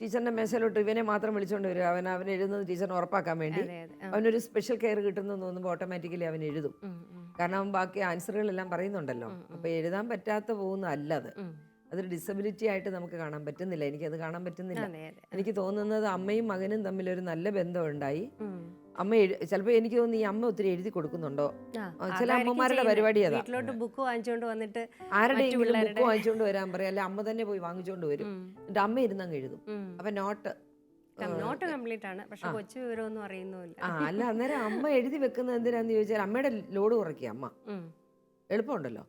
ടീച്ചറിന്റെ മേശയിലോട്ട് ഇവനെ മാത്രം വിളിച്ചുകൊണ്ട് വരിക. അവൻ എഴുതുന്നത് ടീച്ചറിന് ഉറപ്പാക്കാൻ വേണ്ടി അവനൊരു സ്പെഷ്യൽ കെയർ കിട്ടുന്നെന്ന് തോന്നുമ്പോൾ ഓട്ടോമാറ്റിക്കലി അവൻ എഴുതും. കാരണം അവൻ ബാക്കി ആൻസറുകളെല്ലാം പറയുന്നുണ്ടല്ലോ. അപ്പൊ എഴുതാൻ പറ്റാത്ത പോകുന്ന അല്ല അത്. അതൊരു ഡിസബിലിറ്റി ആയിട്ട് നമുക്ക് കാണാൻ പറ്റുന്നില്ല. എനിക്കത് കാണാൻ പറ്റുന്നില്ല. എനിക്ക് തോന്നുന്നത് അമ്മയും മകനും തമ്മിൽ ഒരു നല്ല ബന്ധം ഉണ്ടായി. അമ്മ ചിലപ്പോ എനിക്ക് തോന്നുന്നു ഈ അമ്മ ഒത്തിരി എഴുതി കൊടുക്കുന്നുണ്ടോ. ചില അമ്മമാരുടെ പരിപാടി അതാ, ബുക്ക് വാങ്ങിച്ചോണ്ട് വന്നിട്ട് ആരുടെയെങ്കിലും ബുക്ക് വാങ്ങിച്ചോണ്ട് വരാൻ പറയാം, അല്ലെ അമ്മ തന്നെ പോയി വാങ്ങിച്ചോണ്ട് വരും. എന്നിട്ട് അമ്മ ഇരുന്നങ്ങ് എഴുതും. അപ്പൊ നോട്ട് കംപ്ലീറ്റ് ആണ്, പക്ഷെ കൊച്ചു വിവരമൊന്നും അറിയുന്നില്ല. അല്ല, അന്നേരം അമ്മ എഴുതി വെക്കുന്നത് എന്തിനാന്ന് ചോദിച്ചാൽ അമ്മയുടെ ലോഡ് കുറയ്ക്കുക. അമ്മ എളുപ്പമുണ്ടല്ലോ.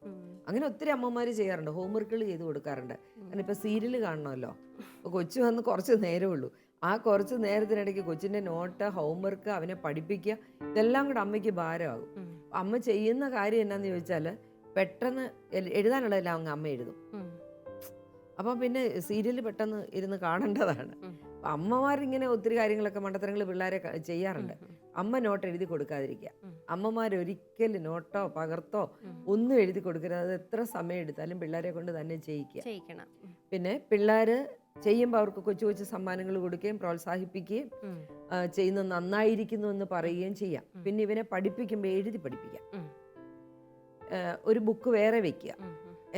അങ്ങനെ ഒത്തിരി അമ്മമാർ ചെയ്യാറുണ്ട്, ഹോംവർക്കുകൾ ചെയ്ത് കൊടുക്കാറുണ്ട്. കാരണം ഇപ്പോൾ സീരിയൽ കാണണമല്ലോ, അപ്പോൾ കൊച്ചു വന്ന് കുറച്ച് നേരമേ ഉള്ളൂ. ആ കുറച്ച് നേരത്തിനിടയ്ക്ക് കൊച്ചിൻ്റെ നോട്ട്, ഹോംവർക്ക്, അവനെ പഠിപ്പിക്കുക, ഇതെല്ലാം കൂടെ അമ്മയ്ക്ക് ഭാരമാകും. അമ്മ ചെയ്യുന്ന കാര്യം എന്നാന്ന് ചോദിച്ചാൽ പെട്ടെന്ന് എഴുതാനുള്ളതെല്ലാം അങ്ങ് അമ്മ എഴുതും. അപ്പം പിന്നെ സീരിയൽ പെട്ടെന്ന് ഇരുന്ന് കാണേണ്ടതാണ്. അപ്പം അമ്മമാരിങ്ങനെ ഒത്തിരി കാര്യങ്ങളൊക്കെ മണ്ടത്തരങ്ങൾ പിള്ളേരെ ചെയ്യാറുണ്ട്. അമ്മ നോട്ട് എഴുതി കൊടുക്കാതിരിക്കുക. അമ്മമാരൊരിക്കലും നോട്ടോ പകർത്തോ ഒന്നും എഴുതി കൊടുക്കരുത്. അത് എത്ര സമയം എടുത്താലും പിള്ളേരെ കൊണ്ട് തന്നെ ചെയ്യിക്കുക. പിന്നെ പിള്ളേർ ചെയ്യുമ്പോൾ അവർക്ക് കൊച്ചു കൊച്ചു സമ്മാനങ്ങൾ കൊടുക്കുകയും പ്രോത്സാഹിപ്പിക്കുകയും ചെയ്യുന്നത് നന്നായിരിക്കുന്നു എന്ന് പറയുകയും ചെയ്യാം. പിന്നെ ഇവനെ പഠിപ്പിക്കുമ്പോൾ എഴുതി പഠിപ്പിക്കാം. ഒരു ബുക്ക് വേറെ വെക്കുക,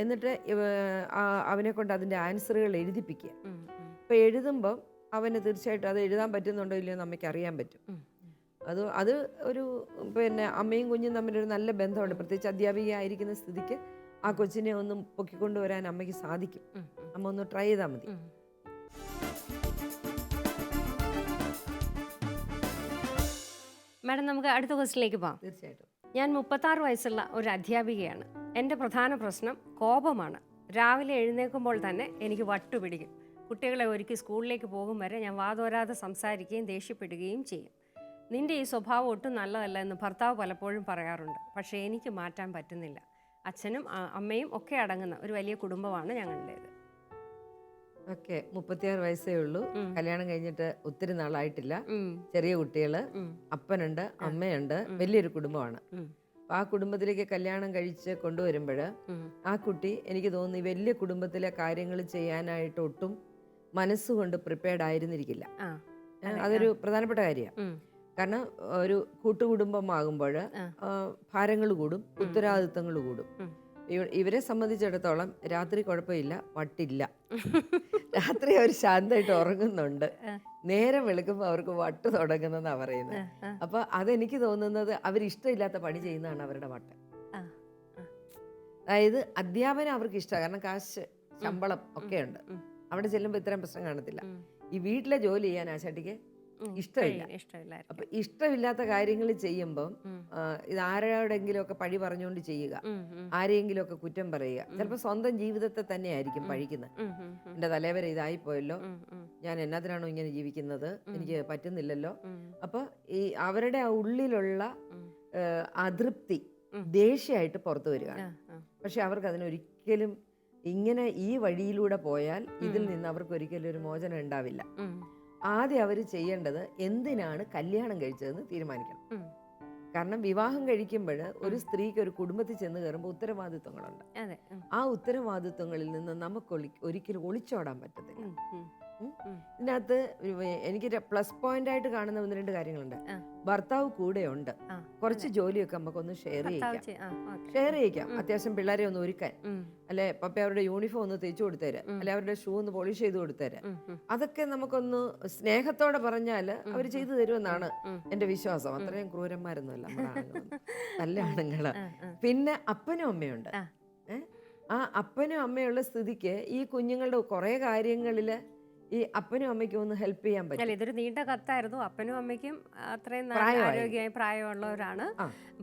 എന്നിട്ട് അവനെ കൊണ്ട് അതിൻ്റെ ആൻസറുകൾ എഴുതിപ്പിക്കുക. ഇപ്പം എഴുതുമ്പം അവന് തീർച്ചയായിട്ടും അത് എഴുതാൻ പറ്റുന്നുണ്ടോ ഇല്ലയോ എന്ന് അമ്മയ്ക്ക് അറിയാൻ പറ്റും. അത് ഒരു പിന്നെ അമ്മയും കുഞ്ഞും തമ്മിലൊരു നല്ല ബന്ധമുണ്ട്. പ്രത്യേകിച്ച് അധ്യാപികയായിരിക്കുന്ന സ്ഥിതിക്ക് ആ കൊച്ചിനെ ഒന്നും പൊക്കിക്കൊണ്ടുവരാൻ അമ്മയ്ക്ക് സാധിക്കും. അമ്മ ഒന്ന് ട്രൈ ചെയ്താൽ മതി. മാഡം, നമുക്ക് അടുത്ത ക്വസ്റ്റിലേക്ക് പോകാം. തീർച്ചയായിട്ടും. ഞാൻ 36 വയസ്സുള്ള ഒരു അധ്യാപികയാണ്. എൻ്റെ പ്രധാന പ്രശ്നം കോപമാണ്. രാവിലെ എഴുന്നേൽക്കുമ്പോൾ തന്നെ എനിക്ക് വട്ടുപിടിക്കും. കുട്ടികളെ ഒരുക്കി സ്കൂളിലേക്ക് പോകും വരെ ഞാൻ വാതോരാതെ സംസാരിക്കുകയും ദേഷ്യപ്പെടുകയും ചെയ്യും. നിൻ്റെ ഈ സ്വഭാവം ഒട്ടും നല്ലതല്ല എന്ന് ഭർത്താവ് പലപ്പോഴും പറയാറുണ്ട്. പക്ഷേ എനിക്ക് മാറ്റാൻ പറ്റുന്നില്ല. അച്ഛനും അമ്മയും ഒക്കെ അടങ്ങുന്ന ഒരു വലിയ കുടുംബമാണ് ഞങ്ങളുടേത്. ഓക്കെ, 36 വയസ്സേ ഉള്ളൂ. കല്യാണം കഴിഞ്ഞിട്ട് ഒത്തിരി നാളായിട്ടില്ല. ചെറിയ കുട്ടികള്, അപ്പനുണ്ട്, അമ്മയുണ്ട്, വലിയൊരു കുടുംബമാണ്. അപ്പൊ ആ കുടുംബത്തിലേക്ക് കല്യാണം കഴിച്ച് കൊണ്ടുവരുമ്പോൾ ആ കുട്ടി എനിക്ക് തോന്നുന്നു ഈ വലിയ കുടുംബത്തിലെ കാര്യങ്ങൾ ചെയ്യാനായിട്ട് ഒട്ടും മനസ്സുകൊണ്ട് പ്രിപ്പയർഡ് ആയിരുന്നിരിക്കില്ല. അതൊരു പ്രധാനപ്പെട്ട കാര്യമാണ്. കാരണം ഒരു കൂട്ടുകുടുംബമാകുമ്പോൾ ഭാരങ്ങൾ കൂടും, ഉത്തരവാദിത്തങ്ങൾ കൂടും. ഇവരെ സംബന്ധിച്ചിടത്തോളം രാത്രി കുഴപ്പമില്ല, വട്ടില്ല. രാത്രി അവർ ശാന്തമായിട്ട് ഉറങ്ങുന്നുണ്ട്. നേരം വെളുക്കുമ്പോൾ അവർക്ക് വട്ട് തുടങ്ങുന്നതാണ് പറയുന്നത്. അപ്പൊ അതെനിക്ക് തോന്നുന്നത് അവരിഷ്ടമില്ലാത്ത പണി ചെയ്യുന്നതാണ് അവരുടെ വട്ട്. അതായത് അധ്യാപനം അവർക്ക് ഇഷ്ടമാണ്, കാരണം കാശ്, ശമ്പളം ഒക്കെ ഉണ്ട്. അവിടെ ചെല്ലുമ്പോൾ ഇത്രയും പ്രശ്നം കാണത്തില്ല. ഈ വീട്ടിലെ ജോലി ചെയ്യാൻ ആശാട്ടിക്ക് ഇഷ്ടമില്ല. അപ്പൊ ഇഷ്ടമില്ലാത്ത കാര്യങ്ങൾ ചെയ്യുമ്പം ഇത് ആരോടെങ്കിലും ഒക്കെ പഴി പറഞ്ഞുകൊണ്ട് ചെയ്യുക, ആരെയെങ്കിലും ഒക്കെ കുറ്റം പറയുക. ചിലപ്പോൾ സ്വന്തം ജീവിതത്തെ തന്നെ ആയിരിക്കും പഴിക്കുന്നത്. എന്റെ തലവരെ ഇതായിപ്പോയല്ലോ, ഞാൻ എന്നാത്തിനാണോ ഇങ്ങനെ ജീവിക്കുന്നത്, എനിക്ക് പറ്റുന്നില്ലല്ലോ. അപ്പൊ ഈ അവരുടെ ആ ഉള്ളിലുള്ള അതൃപ്തി ദേഷ്യമായിട്ട് പുറത്തു വരികയാണ്. പക്ഷെ അവർക്ക് അതിനൊരിക്കലും ഇങ്ങനെ ഈ വഴിയിലൂടെ പോയാൽ ഇതിൽ നിന്ന് അവർക്ക് ഒരിക്കലും ഒരു മോചനം ഉണ്ടാവില്ല. ആദ്യം അവർ ചെയ്യേണ്ടത് എന്തിനാണ് കല്യാണം കഴിച്ചതെന്ന് തീരുമാനിക്കണം. കാരണം വിവാഹം കഴിക്കുമ്പോൾ ഒരു സ്ത്രീക്ക് ഒരു കുടുംബത്തിൽ ചെന്ന് കയറുമ്പോൾ ഉത്തരവാദിത്വങ്ങളുണ്ട്. ആ ഉത്തരവാദിത്വങ്ങളിൽ നിന്ന് നമുക്ക് ഒരിക്കലും ഒളിച്ചോടാൻ പറ്റത്തില്ല. ഇതിനകത്ത് എനിക്ക് പ്ലസ് പോയിന്റ് ആയിട്ട് കാണുന്ന 1-2 കാര്യങ്ങളുണ്ട്. ഭർത്താവ് കൂടെ ഉണ്ട്, കുറച്ച് ജോലിയൊക്കെ നമുക്കൊന്ന് ഷെയർ ചെയ്യിക്കാം. അത്യാവശ്യം പിള്ളേരെ ഒന്ന് ഒരുക്കാൻ, അല്ലെ പപ്പ അവരുടെ യൂണിഫോം ഒന്ന് തേച്ചു കൊടുത്തേര്, അല്ലെ അവരുടെ ഷൂ ഒന്ന് പോളിഷ് ചെയ്ത് കൊടുത്തേര്. അതൊക്കെ നമുക്കൊന്ന് സ്നേഹത്തോടെ പറഞ്ഞാല് അവർ ചെയ്തു തരുമെന്നാണ് എന്റെ വിശ്വാസം. അത്രയും ക്രൂരന്മാരൊന്നുമല്ല നമ്മുടെ ആണുങ്ങൾ, നല്ല ആണുങ്ങള്. പിന്നെ അപ്പനും അമ്മയുണ്ട്. ആ അപ്പനും അമ്മയുള്ള സ്ഥിതിക്ക് ഈ കുഞ്ഞുങ്ങളുടെ കുറെ കാര്യങ്ങളില് ഈ അപ്പനും അമ്മയ്ക്കും ഒന്ന് ഹെൽപ്പ് ചെയ്യാൻ പറ്റും. ഇതൊരു നീണ്ട കത്തായിരുന്നു. അപ്പനും അമ്മയ്ക്കും അത്രയും ആരോഗ്യമായി പ്രായമുള്ളവരാണ്.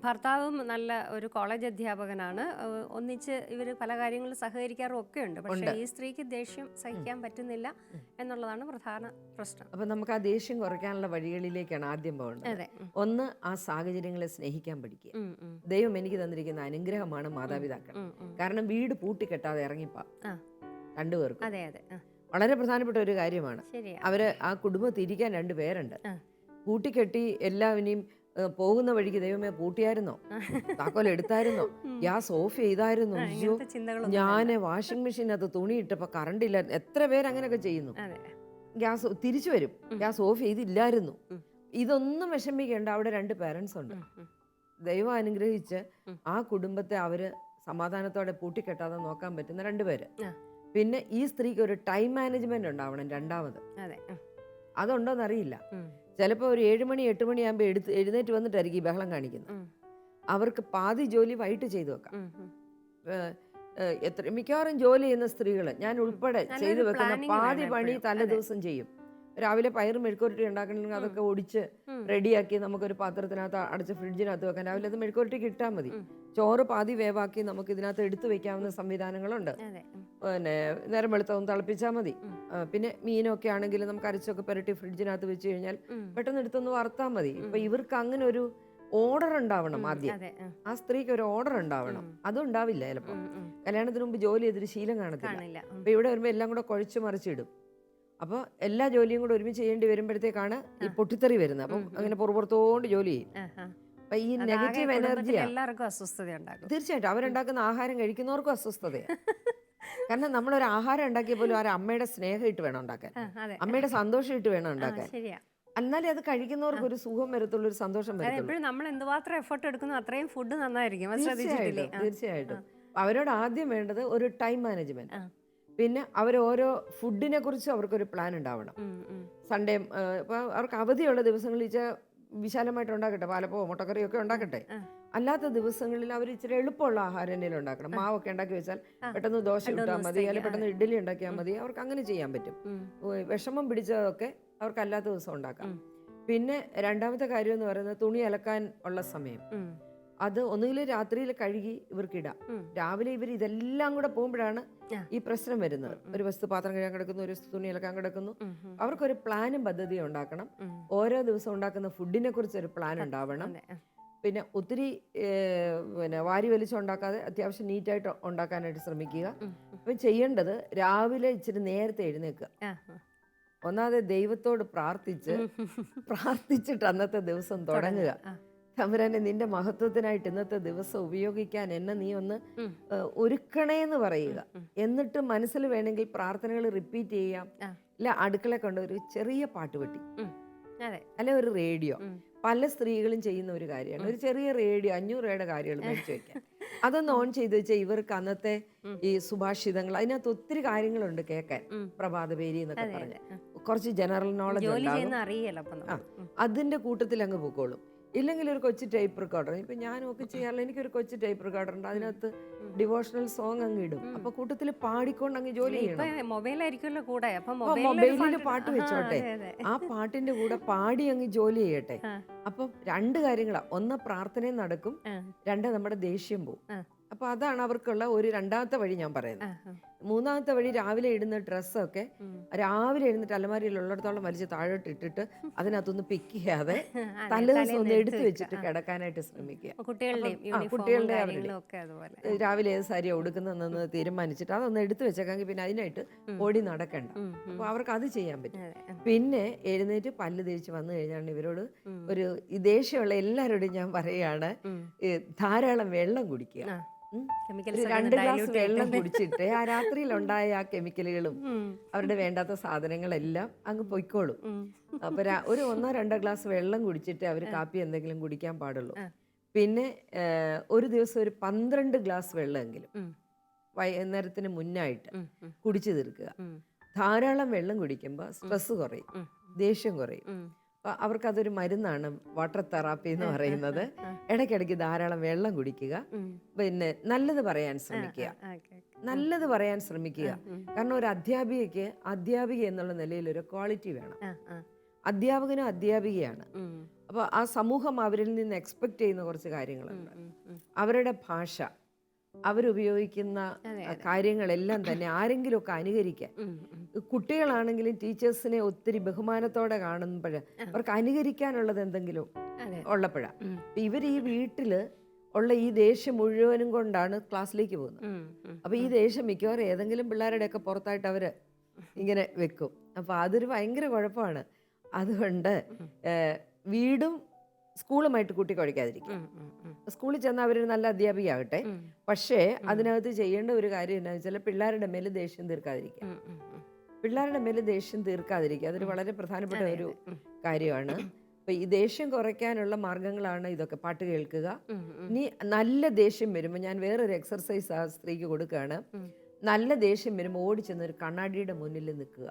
ഭർത്താവും നല്ല ഒരു കോളേജ് അധ്യാപകനാണ്. ഒന്നിച്ച് ഇവർ പല കാര്യങ്ങളും സഹകരിക്കാറും ഒക്കെ ഉണ്ട്. പക്ഷേ ഈ സ്ത്രീക്ക് ദേഷ്യം സഹിക്കാൻ പറ്റുന്നില്ല എന്നുള്ളതാണ് പ്രധാന പ്രശ്നം. അപ്പൊ നമുക്ക് ആ ദേഷ്യം കുറയ്ക്കാനുള്ള വഴികളിലേക്കാണ് ആദ്യം പോകുന്നത്. ഒന്ന്, ആ സാഹചര്യങ്ങളെ സ്നേഹിക്കാൻ പഠിക്കുക. ദൈവം എനിക്ക് തന്നിരിക്കുന്ന അനുഗ്രഹമാണ് മാതാപിതാക്കൾ. കാരണം വീട് പൂട്ടിക്കെട്ടാതെ ഇറങ്ങിപ്പോ രണ്ടുപേർക്കും. അതെ അതെ, വളരെ പ്രധാനപ്പെട്ട ഒരു കാര്യമാണ്. അവര് ആ കുടുംബത്തിൽ ഇരിക്കാൻ 2 പേരുണ്ട്. പൂട്ടിക്കെട്ടി എല്ലാവരെയും പോകുന്ന വഴിക്ക് ദൈവമേ പൂട്ടിയായിരുന്നോ, താക്കോൽ എടുത്തായിരുന്നോ, ഗ്യാസ് ഓഫ് ചെയ്തായിരുന്നു, അയ്യോ ഞാൻ വാഷിംഗ് മെഷീനകത്ത് തുണി ഇട്ടപ്പോ കറണ്ട് ഇല്ലായിരുന്നു. എത്ര പേര് അങ്ങനെയൊക്കെ ചെയ്യുന്നു. ഗ്യാസ് തിരിച്ചു വരും, ഗ്യാസ് ഓഫ് ചെയ്തില്ലായിരുന്നു. ഇതൊന്നും വിഷമിക്കേണ്ട, അവിടെ 2 പേരൻസ് ഉണ്ട്. ദൈവം അനുഗ്രഹിച്ച് ആ കുടുംബത്തെ അവര് സമാധാനത്തോടെ പൂട്ടിക്കെട്ടാതെ നോക്കാൻ പറ്റുന്ന 2 പേര്. പിന്നെ ഈ സ്ത്രീക്ക് ഒരു ടൈം മാനേജ്മെന്റ് ഉണ്ടാവണം. രണ്ടാമത് അതുണ്ടോന്നറിയില്ല. ചിലപ്പോൾ ഒരു 7 മണി 8 മണിയാകുമ്പോൾ എഴുന്നേറ്റ് വന്നിട്ടായിരിക്കും ഈ ബഹളം കാണിക്കുന്നത്. അവർക്ക് പാതി ജോലി വൈകിട്ട് ചെയ്തു വെക്കാം. മിക്കവാറും ജോലി ചെയ്യുന്ന സ്ത്രീകൾ, ഞാൻ ഉൾപ്പെടെ ചെയ്തു വെക്കുന്ന പാതി പണി തലേ ദിവസം ചെയ്യും. രാവിലെ പയർ മെഴുക്കുവരട്ടി ഉണ്ടാക്കണമെങ്കിൽ അതൊക്കെ ഒടിച്ച് റെഡിയാക്കി നമുക്കൊരു പാത്രത്തിനകത്ത് അടച്ച് ഫ്രിഡ്ജിനകത്ത് വെക്കാം. രാവിലെ അത് മെഴുക്കുവരട്ടിക്ക് ഇട്ടാൽ മതി. ചോറ് പാതി വേവാക്കി നമുക്ക് ഇതിനകത്ത് എടുത്തു വെക്കാവുന്ന സംവിധാനങ്ങളുണ്ട്. പിന്നെ നേരം വെളുത്തൊന്ന് തിളപ്പിച്ചാൽ മതി. പിന്നെ മീനൊക്കെ ആണെങ്കിൽ നമുക്ക് അരച്ചൊക്കെ പുരട്ടി ഫ്രിഡ്ജിനകത്ത് വെച്ച് കഴിഞ്ഞാൽ പെട്ടെന്ന് എടുത്തൊന്ന് വറുത്താൽ മതി. ഇപ്പൊ ഇവർക്ക് അങ്ങനെ ഒരു ഓർഡർ ഉണ്ടാവണം. ആദ്യം ആ സ്ത്രീക്ക് ഒരു ഓർഡർ ഉണ്ടാവണം. അതും ഉണ്ടാവില്ല ചിലപ്പോൾ. കല്യാണത്തിന് മുമ്പ് ജോലി ചെയ്തൊരു ശീലം കാണത്തില്ല. അപ്പൊ ഇവിടെ വരുമ്പോൾ എല്ലാം കൂടെ കുഴച്ച് മറിച്ചിടും. അപ്പോൾ എല്ലാ ജോലിയും കൂടെ ഒരുമിച്ച് ചെയ്യേണ്ടി വരുമ്പോഴത്തേക്കാണ് ഈ പൊട്ടിത്തെറി വരുന്നത്. അപ്പം അങ്ങനെ പുറത്തോണ്ട് ജോലി ചെയ്യും. അപ്പൊ ഈ നെഗറ്റീവ് എനർജി എല്ലാവർക്കും അസ്വസ്ഥത ഉണ്ടാക്കും. തീർച്ചയായിട്ടും അവരുണ്ടാക്കുന്ന ആഹാരം കഴിക്കുന്നവർക്കും അസ്വസ്ഥതയാണ്. കാരണം നമ്മളൊരു ആഹാരം ഉണ്ടാക്കിയ പോലും ആ അമ്മയുടെ സ്നേഹം ഇട്ട് വേണം ഉണ്ടാക്കാൻ, അമ്മയുടെ സന്തോഷം ഇട്ട് വേണം ഉണ്ടാക്കാൻ. എന്നാലേ അത് കഴിക്കുന്നവർക്ക് ഒരു സുഖം വരത്തുള്ളൂ, ഒരു സന്തോഷം വരത്തുള്ളൂ. നമ്മൾ എന്തുമാത്രം എഫർട്ട് എടുക്കുന്നു അത്രയും ഫുഡ് നന്നായിരിക്കും. തീർച്ചയായിട്ടും അവരോട് ആദ്യം വേണ്ടത് ഒരു ടൈം മാനേജ്മെന്റ്. പിന്നെ അവർ ഓരോ ഫുഡിനെ കുറിച്ച് അവർക്കൊരു പ്ലാൻ ഉണ്ടാവണം. സൺഡേ ഇപ്പൊ അവർക്ക് അവധിയുള്ള ദിവസങ്ങളിൽ വിശാലമായിട്ട് ഉണ്ടാക്കട്ടെ, പാലപ്പോ മുട്ടക്കറിയൊക്കെ ഉണ്ടാക്കട്ടെ. അല്ലാത്ത ദിവസങ്ങളിൽ അവർ ഇച്ചിരി എളുപ്പമുള്ള ആഹാരം എന്തെങ്കിലും ഉണ്ടാക്കണം. മാവൊക്കെ ഉണ്ടാക്കി വെച്ചാൽ പെട്ടെന്ന് ദോശ ഇട്ടാൽ മതി, അല്ലെങ്കിൽ പെട്ടെന്ന് ഇഡ്ഡലി ഉണ്ടാക്കിയാൽ മതി. അവർക്ക് അങ്ങനെ ചെയ്യാൻ പറ്റും. വിഷമം പിടിച്ചതൊക്കെ അവർക്ക് അല്ലാത്ത ദിവസം ഉണ്ടാക്കാം. പിന്നെ രണ്ടാമത്തെ കാര്യം എന്ന് പറയുന്നത് തുണി അലക്കാൻ ഉള്ള സമയം. അത് ഒന്നുകിൽ രാത്രിയിൽ കഴുകി ഇവർക്കിടാം. രാവിലെ ഇവർ ഇതെല്ലാം കൂടെ പോകുമ്പോഴാണ് ഈ പ്രശ്നം വരുന്നത്. ഒരു വസ്തു പാത്രം കഴുകാൻ കിടക്കുന്നു, ഒരു വസ്തു തുണി അലക്കാൻ കിടക്കുന്നു. അവർക്കൊരു പ്ലാനും പദ്ധതിയും ഉണ്ടാക്കണം. ഓരോ ദിവസം ഉണ്ടാക്കുന്ന ഫുഡിനെ കുറിച്ച് ഒരു പ്ലാൻ ഉണ്ടാവണം. പിന്നെ ഒത്തിരി വാരി വലിച്ചുണ്ടാക്കാതെ അത്യാവശ്യം നീറ്റായിട്ട് ഉണ്ടാക്കാനായിട്ട് ശ്രമിക്കുക. അപ്പം ചെയ്യേണ്ടത് രാവിലെ ഇച്ചിരി നേരത്തെ എഴുന്നേൽക്കുക. ഒന്നാമത് ദൈവത്തോട് പ്രാർത്ഥിച്ചിട്ട് അന്നത്തെ ദിവസം തുടങ്ങുക. തമ്പുരാനെ, നിന്റെ മഹത്വത്തിനായിട്ട് ഇന്നത്തെ ദിവസം ഉപയോഗിക്കാൻ എന്നെ നീ ഒന്ന് ഒരുക്കണേന്ന് പറയുക. എന്നിട്ട് മനസ്സിൽ വേണമെങ്കിൽ പ്രാർത്ഥനകൾ റിപ്പീറ്റ് ചെയ്യാം. ഇല്ല അടുക്കള കൊണ്ട് ഒരു ചെറിയ പാട്ടുപെട്ടി അല്ലെ ഒരു റേഡിയോ. പല സ്ത്രീകളും ചെയ്യുന്ന ഒരു കാര്യമാണ് ഒരു ചെറിയ റേഡിയോ. 500 രൂപയുടെ കാര്യങ്ങൾ മേടിച്ചു വെക്കാൻ. അതൊന്ന് ഓൺ ചെയ്ത് വെച്ചാൽ ഇവർക്ക് അന്നത്തെ ഈ സുഭാഷിതങ്ങൾ, അതിനകത്ത് ഒത്തിരി കാര്യങ്ങളുണ്ട് കേൾക്കാൻ. പ്രഭാതപേരി എന്നൊക്കെ പറഞ്ഞ് കുറച്ച് ജനറൽ നോളജ് ഉണ്ടാകും. അതിന്റെ കൂട്ടത്തിൽ അങ്ങ് പൊക്കോളും. ഇല്ലെങ്കിൽ ഒരു കൊച്ചു ടൈപ്പ് റെക്കോർഡർ. ഇപ്പൊ ഞാനൊക്കെ ചെയ്യാറില്ല, എനിക്കൊരു കൊച്ചു ടൈപ്പ് റെക്കോർഡർ ഉണ്ട്. അതിനകത്ത് ഡിവോഷണൽ സോങ് അങ്ങ് ഇടും. അപ്പൊ കൂട്ടത്തിൽ പാടിക്കൊണ്ട് അങ്ങ് ജോലി ചെയ്യണം. മൊബൈലിൽ പാട്ട് വെച്ചോട്ടെ, ആ പാട്ടിന്റെ കൂടെ പാടി അങ്ങ് ജോലി ചെയ്യട്ടെ. അപ്പം 2 കാര്യങ്ങളാ. ഒന്ന് പ്രാർത്ഥനയും നടക്കും, 2 നമ്മുടെ ദേഷ്യം പോവും. അപ്പൊ അതാണ് അവർക്കുള്ള ഒരു രണ്ടാമത്തെ വഴി ഞാൻ പറയുന്നത്. മൂന്നാമത്തെ വഴി രാവിലെ ഇടുന്ന ഡ്രസ്സൊക്കെ രാവിലെ എഴുന്നിട്ട് അലമാരിയിൽ ഉള്ളിടത്തോളം വലിച്ച് താഴോട്ട് ഇട്ടിട്ട് അതിനകത്തൊന്ന് പിക്ക് ചെയ്യാതെ തലേദിവസം ഒന്ന് എടുത്തു വെച്ചിട്ട് കിടക്കാനായിട്ട് ശ്രമിക്കുക. കുട്ടികളുടെ രാവിലെ ഏത് സാരിയാണ് ഉടുക്കുന്നതെന്ന് തീരുമാനിച്ചിട്ട് അതൊന്ന് എടുത്തു വെച്ചേക്കാമെങ്കിൽ പിന്നെ അതിനായിട്ട് ഓടി നടക്കണ്ട. അപ്പൊ അവർക്ക് അത് ചെയ്യാൻ പറ്റും. പിന്നെ എഴുന്നേറ്റ് പല്ല് തേച്ച് വന്നു കഴിഞ്ഞാൽ ഇവരോട് ഒരു ദേഷ്യമുള്ള എല്ലാവരോടും ഞാൻ പറയുകയാണ്, ധാരാളം വെള്ളം കുടിക്കുക. 2 ഗ്ലാസ് വെള്ളം കുടിച്ചിട്ട് ആ രാത്രിയിൽ ഉണ്ടായ ആ കെമിക്കലുകളും അവരുടെ വേണ്ടാത്ത സാധനങ്ങളെല്ലാം അങ്ങ് പൊയ്ക്കോളും. അപ്പൊ ഒരു 1-2 ഗ്ലാസ് വെള്ളം കുടിച്ചിട്ട് അവർ കാപ്പി എന്തെങ്കിലും കുടിക്കാൻ പാടുള്ളൂ. പിന്നെ ഒരു ദിവസം ഒരു 12 ഗ്ലാസ് വെള്ളമെങ്കിലും വൈകുന്നേരത്തിന് മുന്നായിട്ട് കുടിച്ചു തീർക്കുക. ധാരാളം വെള്ളം കുടിക്കുമ്പോൾ സ്ട്രെസ് കുറയും, ദേഷ്യം കുറയും. അവർക്കതൊരു മരുന്നാണ് വാട്ടർ തെറാപ്പി എന്ന് പറയുന്നത്. ഇടയ്ക്കിടയ്ക്ക് ധാരാളം വെള്ളം കുടിക്കുക. പിന്നെ നല്ലത് പറയാൻ ശ്രമിക്കുക. കാരണം ഒരു അധ്യാപിക എന്നുള്ള നിലയിൽ ഒരു ക്വാളിറ്റി വേണം. അധ്യാപകനും അധ്യാപികയാണ്. അപ്പോൾ ആ സമൂഹം അവരിൽ നിന്ന് എക്സ്പെക്ട് ചെയ്യുന്ന കുറച്ച് കാര്യങ്ങളുണ്ട്. അവരുടെ ഭാഷ, അവരുപയോഗിക്കുന്ന കാര്യങ്ങളെല്ലാം തന്നെ ആരെങ്കിലുമൊക്കെ അനുകരിക്കാൻ. കുട്ടികളാണെങ്കിലും ടീച്ചേഴ്സിനെ ഒത്തിരി ബഹുമാനത്തോടെ കാണുമ്പോൾ അവർക്ക് അനുകരിക്കാനുള്ളത് എന്തെങ്കിലും ഉള്ളപ്പോഴാണ്. ഇവർ ഈ വീട്ടില് ഉള്ള ഈ ദേഷ്യം മുഴുവനും കൊണ്ടാണ് ക്ലാസ്സിലേക്ക് പോകുന്നത്. അപ്പൊ ഈ ദേഷ്യം മിക്കവാറും ഏതെങ്കിലും പിള്ളേരുടെയൊക്കെ പുറത്തായിട്ട് അവര് ഇങ്ങനെ വെക്കും. അപ്പൊ അതൊരു ഭയങ്കര കുഴപ്പമാണ്. അതുകൊണ്ട് വീടും സ്കൂളുമായിട്ട് കൂട്ടി കുഴയ്ക്കാതിരിക്കും. സ്കൂളിൽ ചെന്നാൽ അവരൊരു നല്ല അധ്യാപികയാകട്ടെ, പക്ഷേ അതിനകത്ത് ചെയ്യേണ്ട ഒരു കാര്യം എന്താണെന്ന് വെച്ചാൽ പിള്ളേരുടെ മേൽ ദേഷ്യം തീർക്കാതിരിക്കുക. അതൊരു വളരെ പ്രധാനപ്പെട്ട ഒരു കാര്യമാണ്. അപ്പൊ ഈ ദേഷ്യം കുറയ്ക്കാനുള്ള മാർഗങ്ങളാണ് ഇതൊക്കെ. പാട്ട് കേൾക്കുക. ഇനി നല്ല ദേഷ്യം വരുമ്പോൾ ഞാൻ വേറൊരു എക്സർസൈസ് ആ സ്ത്രീക്ക് കൊടുക്കുകയാണ്. നല്ല ദേഷ്യം വരുമ്പോൾ ഓടിച്ചെന്ന് ഒരു കണ്ണാടിയുടെ മുന്നിൽ നിൽക്കുക.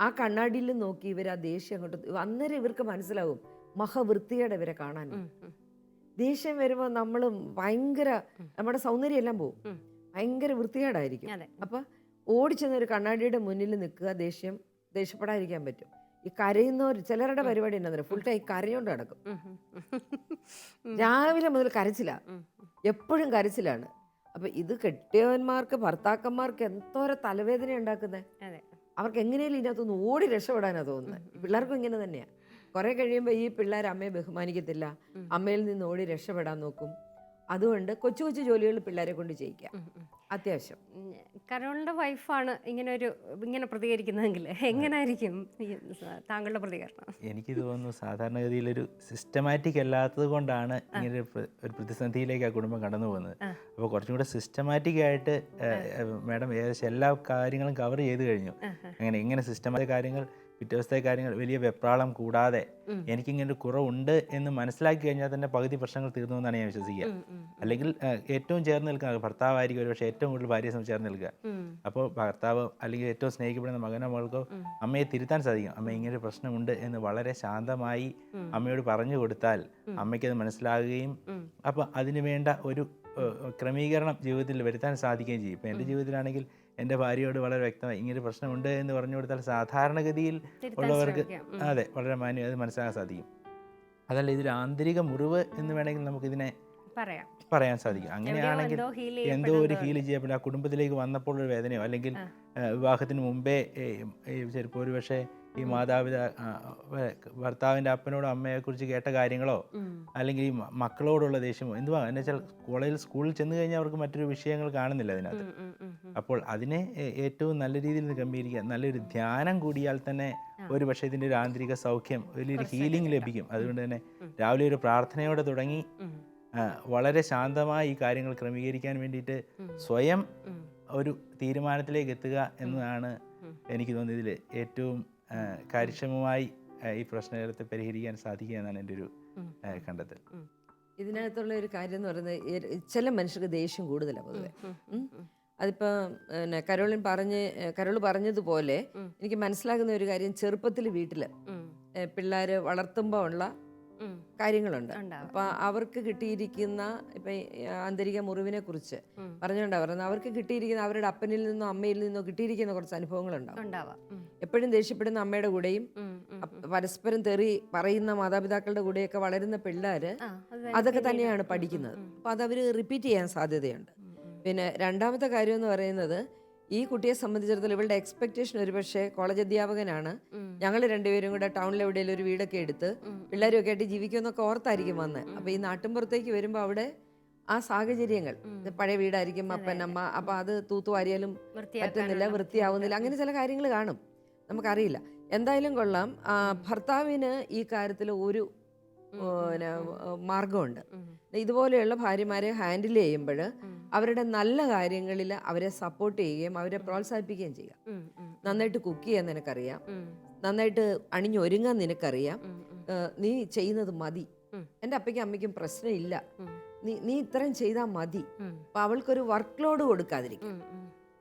ആ കണ്ണാടിയിൽ നോക്കി ഇവർ ആ ദേഷ്യം അങ്ങോട്ട്, അന്നേരം ഇവർക്ക് മനസ്സിലാവും മഹവൃത്തിയുടെ ഇവരെ കാണാൻ. ദേഷ്യം വരുമ്പോൾ നമ്മൾ ഭയങ്കര നമ്മുടെ സൗന്ദര്യം എല്ലാം പോവും, ഭയങ്കര വൃത്തികേടായിരിക്കും. അപ്പൊ ഓടിച്ചെന്ന് ഒരു കണ്ണാടിയുടെ മുന്നിൽ നിൽക്കുക, ദേഷ്യം ദേഷ്യപ്പെടാതിരിക്കാൻ പറ്റും. ഈ കരയുന്നവർ ചിലരുടെ പരിപാടി എന്നാ ഫുൾ ടൈം കരയോണ്ട് നടക്കും. രാവിലെ മുതൽ കരച്ചില്ല, എപ്പോഴും കരച്ചിലാണ്. അപ്പൊ ഇത് കെട്ടിയവന്മാർക്ക് ഭർത്താക്കന്മാർക്ക് എന്തോരം തലവേദന ഉണ്ടാക്കുന്നത്. അതെ. അവർക്ക് എങ്ങനെയും ഇതിനകത്തൊന്ന് ഓടി രക്ഷപ്പെടാനാണ് തോന്നുന്നത്. പിള്ളേർക്കും ഇങ്ങനെ തന്നെയാണ്. കുറെ കഴിയുമ്പോൾ ഈ പിള്ളേർ അമ്മയെ ബഹുമാനിക്കത്തില്ല, അമ്മയിൽ നിന്ന് ഓടി രക്ഷപ്പെടാൻ നോക്കും. അതുകൊണ്ട് കൊച്ചു കൊച്ചു ജോലികൾ പിള്ളേരെ കൊണ്ട് ചെയ്യിക്കാം അത്യാവശ്യം. കരോളിൻ്റെ വൈഫാണ് ഇങ്ങനെ പ്രതികരിക്കുന്നതെങ്കിൽ എങ്ങനായിരിക്കും താങ്കളുടെ പ്രതികരണം? എനിക്ക് തോന്നുന്നു സാധാരണഗതിയിലൊരു സിസ്റ്റമാറ്റിക് അല്ലാത്തത് കൊണ്ടാണ് ഇങ്ങനെ ഒരു പ്രതിസന്ധിയിലേക്ക് ആ കുടുംബം കടന്നു പോകുന്നത്. അപ്പോൾ കുറച്ചും കൂടെ സിസ്റ്റമാറ്റിക് ആയിട്ട് മാഡം ഏകദേശം എല്ലാ കാര്യങ്ങളും കവർ ചെയ്ത് കഴിഞ്ഞു. എങ്ങനെ സിസ്റ്റമാറ്റിക് കാര്യങ്ങൾ, പിറ്റേ ദിവസത്തെ കാര്യങ്ങൾ വലിയ വെപ്രാളം കൂടാതെ എനിക്കിങ്ങനെ ഒരു കുറവുണ്ട് എന്ന് മനസ്സിലാക്കി കഴിഞ്ഞാൽ തന്നെ പകുതി പ്രശ്നങ്ങൾ തീർന്നു എന്നാണ് ഞാൻ വിശ്വസിക്കുക. അല്ലെങ്കിൽ ഏറ്റവും ചേർന്ന് നിൽക്കുക ഭർത്താവായിരിക്കും, ഒരു പക്ഷേ ഏറ്റവും കൂടുതൽ ഭാര്യയെ ചേർന്ന് നിൽക്കുക. അപ്പോൾ ഭർത്താവ് അല്ലെങ്കിൽ ഏറ്റവും സ്നേഹിക്കപ്പെടുന്ന മകനോ മകൾക്കോ അമ്മയെ തിരുത്താൻ സാധിക്കും. അമ്മ ഇങ്ങനെ ഒരു പ്രശ്നമുണ്ട് എന്ന് വളരെ ശാന്തമായി അമ്മയോട് പറഞ്ഞു കൊടുത്താൽ അമ്മയ്ക്കത് മനസ്സിലാകുകയും അപ്പോൾ അതിന് വേണ്ട ഒരു ക്രമീകരണം ജീവിതത്തിൽ വരുത്താൻ സാധിക്കുകയും ചെയ്യും. ഇപ്പം എൻ്റെ ജീവിതത്തിലാണെങ്കിൽ എൻ്റെ ഭാര്യയോട് വളരെ വ്യക്തമായി ഇങ്ങനൊരു പ്രശ്നമുണ്ട് എന്ന് പറഞ്ഞു കൊടുത്താൽ സാധാരണഗതിയിൽ ഉള്ളവർക്ക് അതെ വളരെ മാന്യം അത് മനസ്സിലാക്കാൻ സാധിക്കും. അതല്ല ഇതൊരു ആന്തരിക മുറിവ് എന്ന് വേണമെങ്കിൽ നമുക്കിതിനെ പറയാൻ സാധിക്കും. അങ്ങനെയാണെങ്കിൽ എന്തോ ഒരു ഹീൽ ചെയ്യപ്പെടും. ആ കുടുംബത്തിലേക്ക് വന്നപ്പോൾ ഒരു വേദനയോ അല്ലെങ്കിൽ വിവാഹത്തിന് മുമ്പേ ചിലപ്പോൾ ഒരു പക്ഷേ ഈ ഭർത്താവിൻ്റെ അപ്പനോടോ അമ്മയെക്കുറിച്ച് കേട്ട കാര്യങ്ങളോ അല്ലെങ്കിൽ ഈ മക്കളോടുള്ള ദേഷ്യമോ എന്തുവാ എന്ന് വെച്ചാൽ സ്കൂളിൽ ചെന്ന് കഴിഞ്ഞാൽ അവർക്ക് മറ്റൊരു വിഷയങ്ങൾ കാണുന്നില്ല അതിനകത്ത്. അപ്പോൾ അതിനെ ഏറ്റവും നല്ല രീതിയിൽ ക്രമീകരിക്കുക, നല്ലൊരു ധ്യാനം കൂടിയാൽ തന്നെ ഒരു പക്ഷേ ഇതിൻ്റെ ഒരു ആന്തരിക സൗഖ്യം, വലിയൊരു ഹീലിംഗ് ലഭിക്കും. അതുകൊണ്ട് തന്നെ രാവിലെ ഒരു പ്രാർത്ഥനയോടെ തുടങ്ങി വളരെ ശാന്തമായി ഈ കാര്യങ്ങൾ ക്രമീകരിക്കാൻ വേണ്ടിയിട്ട് സ്വയം ഒരു തീരുമാനത്തിലേക്ക് എത്തുക എന്നതാണ് എനിക്ക് തോന്നുന്നത് ഇതിൽ ഏറ്റവും കാര്യക്ഷമമായി ഈ പ്രശ്നത്തെ പരിഹരിക്കാൻ സാധിക്കുക എന്നാണ് എൻ്റെ ഒരു കണ്ടെത്തൽ. ഇതിനകത്തുള്ള ഒരു കാര്യം എന്ന് പറയുന്നത് ചില മനുഷ്യർക്ക് ദേഷ്യം കൂടുതലാണ് പൊതുവെ. അതിപ്പോൾ കരോൾ പറഞ്ഞതുപോലെ എനിക്ക് മനസ്സിലാകുന്ന ഒരു കാര്യം, ചെറുപ്പത്തിൽ വീട്ടിൽ പിള്ളേർ വളർത്തുമ്പോൾ ഉള്ള കാര്യങ്ങളുണ്ട്. അപ്പൊ അവർക്ക് കിട്ടിയിരിക്കുന്ന ഇപ്പൊ ആന്തരിക മുറിവിനെ കുറിച്ച് പറഞ്ഞുകൊണ്ടാണ് അവർക്ക് കിട്ടിയിരിക്കുന്ന അവരുടെ അപ്പനിൽ നിന്നോ അമ്മയിൽ നിന്നോ കിട്ടിയിരിക്കുന്ന കുറച്ച് അനുഭവങ്ങളുണ്ടാവും. എപ്പോഴും ദേഷ്യപ്പെടുന്ന അമ്മയുടെ കൂടെയും പരസ്പരം തെറി പറയുന്ന മാതാപിതാക്കളുടെ കൂടെയൊക്കെ വളരുന്ന പിള്ളേര് അതൊക്കെ തന്നെയാണ് പഠിക്കുന്നത്. അപ്പൊ അതവര് റിപ്പീറ്റ് ചെയ്യാൻ സാധ്യതയുണ്ട്. പിന്നെ രണ്ടാമത്തെ കാര്യം എന്ന് പറയുന്നത്, ഈ കുട്ടിയെ സംബന്ധിച്ചിടത്തോളം ഇവളുടെ എക്സ്പെക്ടേഷൻ ഒരു പക്ഷേ കോളേജ് അധ്യാപകനാണ്, ഞങ്ങൾ രണ്ടുപേരും കൂടെ ടൗണിൽ എവിടെയെങ്കിലും ഒരു വീടൊക്കെ എടുത്ത് പിള്ളേരും ഒക്കെ ആയിട്ട് ജീവിക്കുമെന്നൊക്കെ ഓർത്തായിരിക്കും വന്ന്. അപ്പൊ ഈ നാട്ടിൻപുറത്തേക്ക് വരുമ്പോൾ അവിടെ ആ സാഹചര്യങ്ങൾ, പഴയ വീടായിരിക്കും, അപ്പൻ അമ്മ, അപ്പൊ അത് തൂത്തുവാരിയാലും പറ്റുന്നില്ല, വൃത്തിയാവുന്നില്ല, അങ്ങനെ ചില കാര്യങ്ങൾ കാണും, നമുക്കറിയില്ല. എന്തായാലും കൊള്ളാം, ഭർത്താവിന് ഈ കാര്യത്തിൽ ഒരു മാർഗമുണ്ട്. ഇതുപോലെയുള്ള ഭാര്യമാരെ ഹാൻഡിൽ ചെയ്യുമ്പോൾ അവരുടെ നല്ല കാര്യങ്ങളിൽ അവരെ സപ്പോർട്ട് ചെയ്യുകയും അവരെ പ്രോത്സാഹിപ്പിക്കുകയും ചെയ്യുക. നന്നായിട്ട് കുക്ക് ചെയ്യാൻ നിനക്കറിയാം, നന്നായിട്ട് അണിഞ്ഞൊരുങ്ങാൻ നിനക്കറിയാം, നീ ചെയ്യുന്നത് മതി, എൻ്റെ അപ്പയ്ക്കും അമ്മയ്ക്കും പ്രശ്നമില്ല, നീ ഇത്രയും ചെയ്താൽ മതി. അപ്പൊ അവൾക്കൊരു വർക്ക് ലോഡ് കൊടുക്കാതിരിക്കും,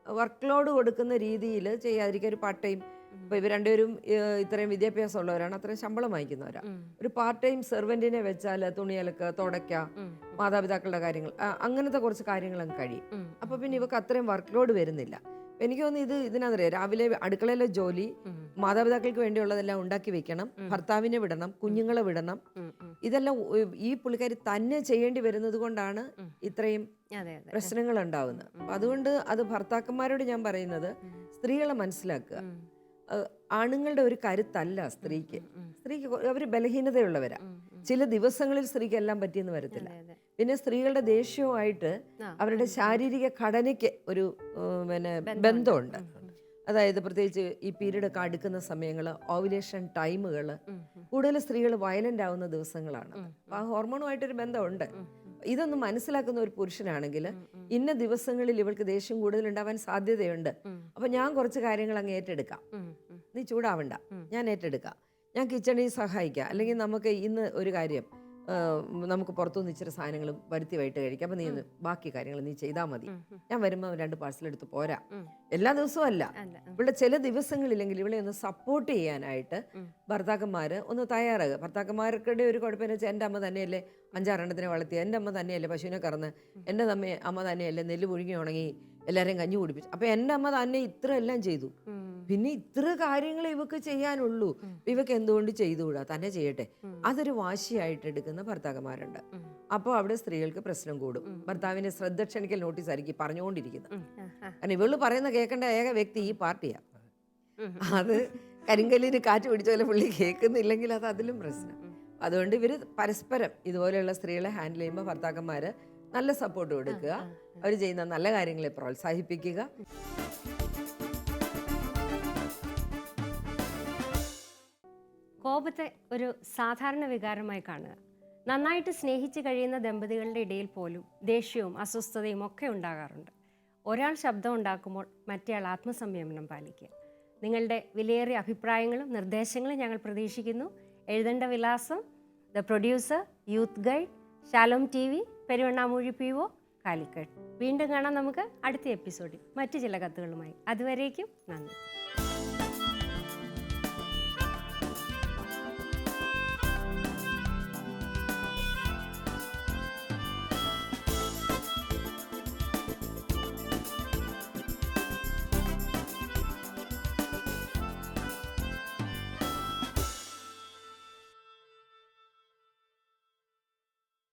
വർക്ക് ലോഡ് കൊടുക്കുന്ന രീതിയിൽ ചെയ്യാതിരിക്കുക. ഒരു പാർട്ട് ടൈം, ഇപ്പൊ ഇവർ രണ്ടുപേരും ഇത്രയും വിദ്യാഭ്യാസം ഉള്ളവരാണ്, അത്രയും ശമ്പളം വാങ്ങിക്കുന്നവരാ. ഒരു പാർട്ട് ടൈം സെർവന്റിനെ വെച്ചാൽ തുണിയലക്ക്, തുടയ്ക്ക, മാതാപിതാക്കളുടെ കാര്യങ്ങൾ, അങ്ങനത്തെ കുറച്ച് കാര്യങ്ങൾ അങ്ങ് കഴിയും. അപ്പൊ പിന്നെ ഇവർക്ക് അത്രയും വർക്ക് ലോഡ് വരുന്നില്ല. എനിക്ക് തോന്നുന്നു ഇതിനറിയാം, രാവിലെ അടുക്കളയിലെ ജോലി, മാതാപിതാക്കൾക്ക് വേണ്ടിയുള്ളതെല്ലാം ഉണ്ടാക്കി വെക്കണം, ഭർത്താവിനെ വിടണം, കുഞ്ഞുങ്ങളെ വിടണം, ഇതെല്ലാം ഈ പുള്ളിക്കാരി തന്നെ ചെയ്യേണ്ടി വരുന്നത് കൊണ്ടാണ് ഇത്രയും പ്രശ്നങ്ങൾ ഉണ്ടാവുന്നത്. അപ്പൊ അതുകൊണ്ട് അത് ഭർത്താക്കന്മാരോട് ഞാൻ പറയുന്നത്, സ്ത്രീകളെ മനസ്സിലാക്കുക. ആണുങ്ങളുടെ ഒരു കരുത്തല്ല സ്ത്രീക്ക് അവർ ബലഹീനതയുള്ളവരാ. ചില ദിവസങ്ങളിൽ സ്ത്രീക്ക് എല്ലാം പറ്റിയെന്ന് വരത്തില്ല. പിന്നെ സ്ത്രീകളുടെ ദേഷ്യവുമായിട്ട് അവരുടെ ശാരീരിക ഘടനയ്ക്ക് ഒരു ബന്ധമുണ്ട്. അതായത് പ്രത്യേകിച്ച് ഈ പീരീഡ് ഒക്കെ അടുക്കുന്ന സമയങ്ങൾ, ഓവുലേഷൻ ടൈമുകൾ, കൂടുതൽ സ്ത്രീകൾ വയലന്റ് ആവുന്ന ദിവസങ്ങളാണ്. അപ്പൊ ആ ഹോർമോണുമായിട്ടൊരു ബന്ധമുണ്ട്. ഇതൊന്നും മനസ്സിലാക്കുന്ന ഒരു പുരുഷനാണെങ്കിൽ ഇന്ന ദിവസങ്ങളിൽ ഇവൾക്ക് ദേഷ്യം കൂടുതൽ ഉണ്ടാവാൻ സാധ്യതയുണ്ട്, അപ്പൊ ഞാൻ കുറച്ച് കാര്യങ്ങൾ അങ്ങ് ഏറ്റെടുക്കാം, നീ ചൂടാവണ്ട, ഞാൻ ഏറ്റെടുക്കാം, ഞാൻ കിച്ചണിൽ സഹായിക്കാം, അല്ലെങ്കിൽ നമുക്ക് ഇന്ന് ഒരു കാര്യം നമുക്ക് പുറത്തുനിന്ന് ഇച്ചിരി സാധനങ്ങളും വരുത്തി വൈകിട്ട് കഴിക്കാം, അപ്പൊ നീ ഒന്ന് ബാക്കി കാര്യങ്ങൾ നീ ചെയ്താൽ മതി, ഞാൻ വരുമ്പോൾ 2 പാഴ്സൽ എടുത്ത് പോരാ. എല്ലാ ദിവസവും അല്ല, ഇവിടെ ചില ദിവസങ്ങളില്ലെങ്കിൽ ഇവളെ ഒന്ന് സപ്പോർട്ട് ചെയ്യാനായിട്ട് ഭർത്താക്കന്മാര് ഒന്ന് തയ്യാറാകുക. ഭർത്താക്കന്മാർക്കിടെ ഒരു കുഴപ്പമെന്ന് വെച്ചാൽ എൻ്റെ അമ്മ തന്നെയല്ലേ 5-6 എണ്ണത്തിനെ വളർത്തി, എൻ്റെ അമ്മ തന്നെയല്ലേ പശുവിനെ കറന്ന്, എൻ്റെ അമ്മ തന്നെയല്ലേ നെല്ല് പുഴുങ്ങി ഉണങ്ങി എല്ലാവരെയും കഞ്ഞി കുടിപ്പിച്ചു. അപ്പോൾ എൻ്റെ അമ്മ തന്നെ ഇത്ര എല്ലാം ചെയ്തു. പിന്നെ ഇത്ര കാര്യങ്ങൾ ഇവക്ക് ചെയ്യാനുള്ളൂ, ഇവക്ക് എന്തുകൊണ്ട് ചെയ്തുകൂടാ, തന്നെ ചെയ്യട്ടെ. അതൊരു വാശിയായിട്ട് എടുക്കുന്ന ഭർത്താക്കന്മാരുണ്ട്. അപ്പോൾ അവിടെ സ്ത്രീകൾക്ക് പ്രശ്നം കൂടും. ഭർത്താവിൻ്റെ ശ്രദ്ധ ക്ഷണിക്കൽ നോട്ടീസ് ആയിരിക്കും പറഞ്ഞുകൊണ്ടിരിക്കുന്നത്. കാരണം ഇവള് പറയുന്ന കേൾക്കേണ്ട ഏക വ്യക്തി ഈ പാർട്ടിയാണ്. അത് കരിങ്കല്ലിന് കാറ്റ് പിടിച്ച പോലെ പുള്ളി കേൾക്കുന്നില്ലെങ്കിൽ അത് അതിലും പ്രശ്നം. അതുകൊണ്ട് ഇവർ പരസ്പരം ഇതുപോലെയുള്ള സ്ത്രീകളെ ഹാൻഡിൽ ചെയ്യുമ്പോൾ ഭർത്താക്കന്മാർ നല്ല സപ്പോർട്ട് കൊടുക്കുക, അവർ ചെയ്യുന്ന നല്ല കാര്യങ്ങളെ പ്രോത്സാഹിപ്പിക്കുക. കോപത്തെ ഒരു സാധാരണ വികാരമായി കാണുക. നന്നായിട്ട് സ്നേഹിച്ച് കഴിയുന്ന ദമ്പതികളുടെ ഇടയിൽ പോലും ദേഷ്യവും അസ്വസ്ഥതയും ഒക്കെ ഉണ്ടാകാറുണ്ട്. ഒരാൾ ശബ്ദം ഉണ്ടാക്കുമ്പോൾ മറ്റേയാൾ ആത്മസംയമനം പാലിക്കുക. നിങ്ങളുടെ വിലയേറിയ അഭിപ്രായങ്ങളും നിർദ്ദേശങ്ങളും ഞങ്ങൾ പ്രതീക്ഷിക്കുന്നു. എഴുതേണ്ട വിലാസം: the producer, youth guide, Shalom TV, Peruvannamuzhi PO, Calicut. വീണ്ടും കാണാം നമുക്ക് അടുത്ത എപ്പിസോഡിൽ മറ്റു ചില കത്തുകളുമായി. അതുവരേക്കും നന്ദി.